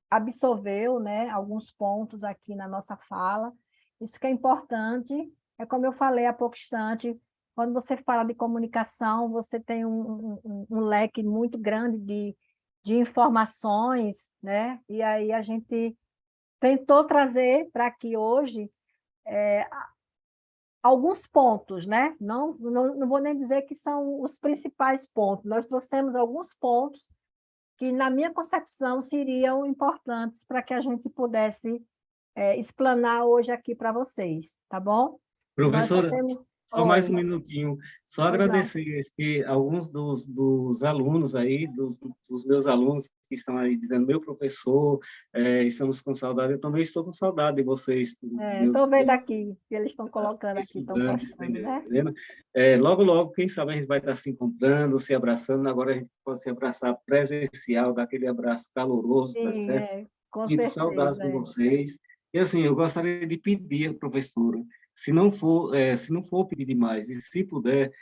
absorveu, né, alguns pontos aqui na nossa fala. Isso que é importante. É como eu falei há pouco instante, quando você fala de comunicação, você tem um leque muito grande de informações, né? E aí a gente tentou trazer para aqui hoje alguns pontos, né? Não vou nem dizer que são os principais pontos. Nós trouxemos alguns pontos que, na minha concepção, seriam importantes para que a gente pudesse explanar hoje aqui para vocês, tá bom? Professora, Só mais um Oi. minutinho. Só Pois não. agradecer que alguns dos alunos aí, dos meus alunos que estão aí dizendo, meu professor, estamos com saudade. Eu também estou com saudade de vocês, Estou meus vendo aqui, que eles estão colocando aqui, estão estudantes, tá postando, né? entendendo? Logo, logo, quem sabe a gente vai estar se encontrando, se abraçando. Agora a gente pode se abraçar presencial, dar aquele abraço caloroso, tá Sim, certo? com Sinto saudades certeza. de vocês. E assim, eu gostaria de pedir à professora, se não for pedir demais, e se puder,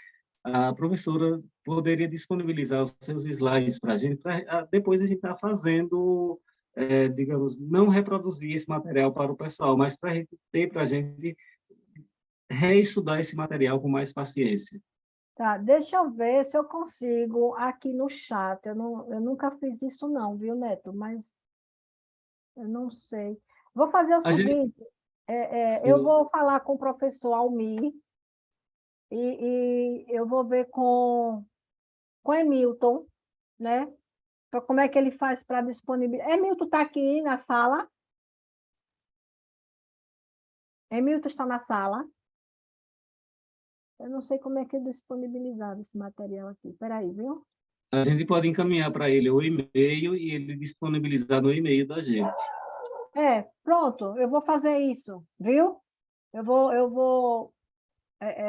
a professora poderia disponibilizar os seus slides para a gente, para depois a gente estar fazendo, digamos, não reproduzir esse material para o pessoal, mas para a gente ter, para a gente reestudar esse material com mais paciência. Tá, deixa eu ver se eu consigo aqui no chat. Eu nunca fiz isso não, viu, Neto? Mas eu não sei. Vou fazer o A gente, seguinte, eu sim, vou falar com o professor Almir e eu vou ver com Emilton, né? Como é que ele faz para disponibilizar. Emilton está aqui na sala? Emilton está na sala? Eu não sei como é que é disponibilizado esse material aqui. Espera aí, viu? a gente pode encaminhar para ele o e-mail e ele disponibilizar no e-mail da gente. Pronto, eu vou fazer isso, viu? Eu vou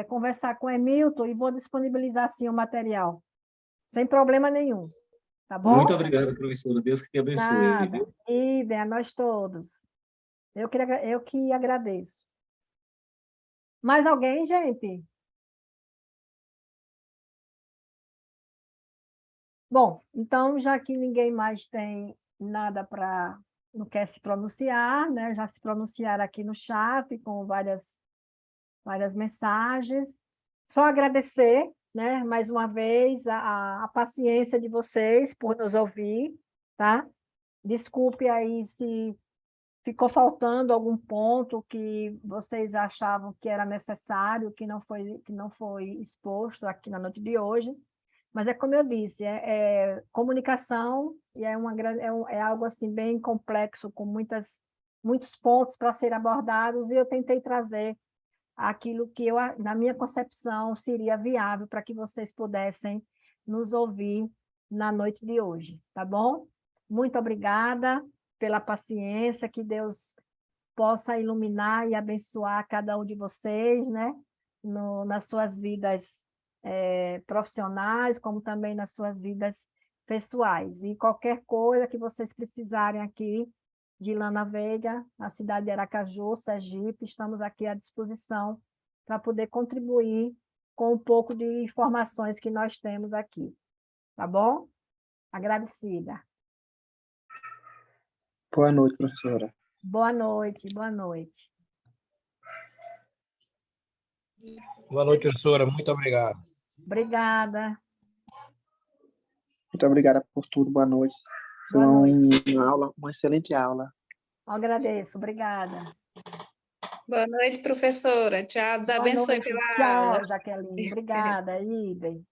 conversar com o Emilton e vou disponibilizar, sim, o material, sem problema nenhum, tá Muito bom? obrigado, professora. Deus que te abençoe, Nada. viu? Idem a nós todos. Eu que agradeço. Mais alguém, gente? Bom, então, já que ninguém mais tem nada para, não quer se pronunciar, né? Já se pronunciaram aqui no chat com várias mensagens. Só agradecer, né, mais uma vez, a paciência de vocês por nos ouvir, tá? Desculpe aí se ficou faltando algum ponto que vocês achavam que era necessário, que não foi exposto aqui na noite de hoje. Mas é como eu disse, é comunicação e é algo assim bem complexo, com muitos pontos para serem abordados, e eu tentei trazer aquilo que na minha concepção, seria viável para que vocês pudessem nos ouvir na noite de hoje, tá bom? Muito obrigada pela paciência, que Deus possa iluminar e abençoar cada um de vocês, né? Nas suas vidas profissionais, como também nas suas vidas pessoais. E qualquer coisa que vocês precisarem aqui, de Lana Veiga, na cidade de Aracaju, Sergipe, estamos aqui à disposição para poder contribuir com um pouco de informações que nós temos aqui. Tá bom? Agradecida. Boa noite, professora. Boa noite, boa noite. Boa noite, professora. Muito obrigado. Obrigada. Muito obrigada por tudo. Boa noite. Foi Boa noite. uma aula, uma excelente aula. Agradeço, obrigada. Boa noite, professora. Tchau, Deus Boa abençoe noite. pela aula. Tchau, Jaqueline. Obrigada, idem.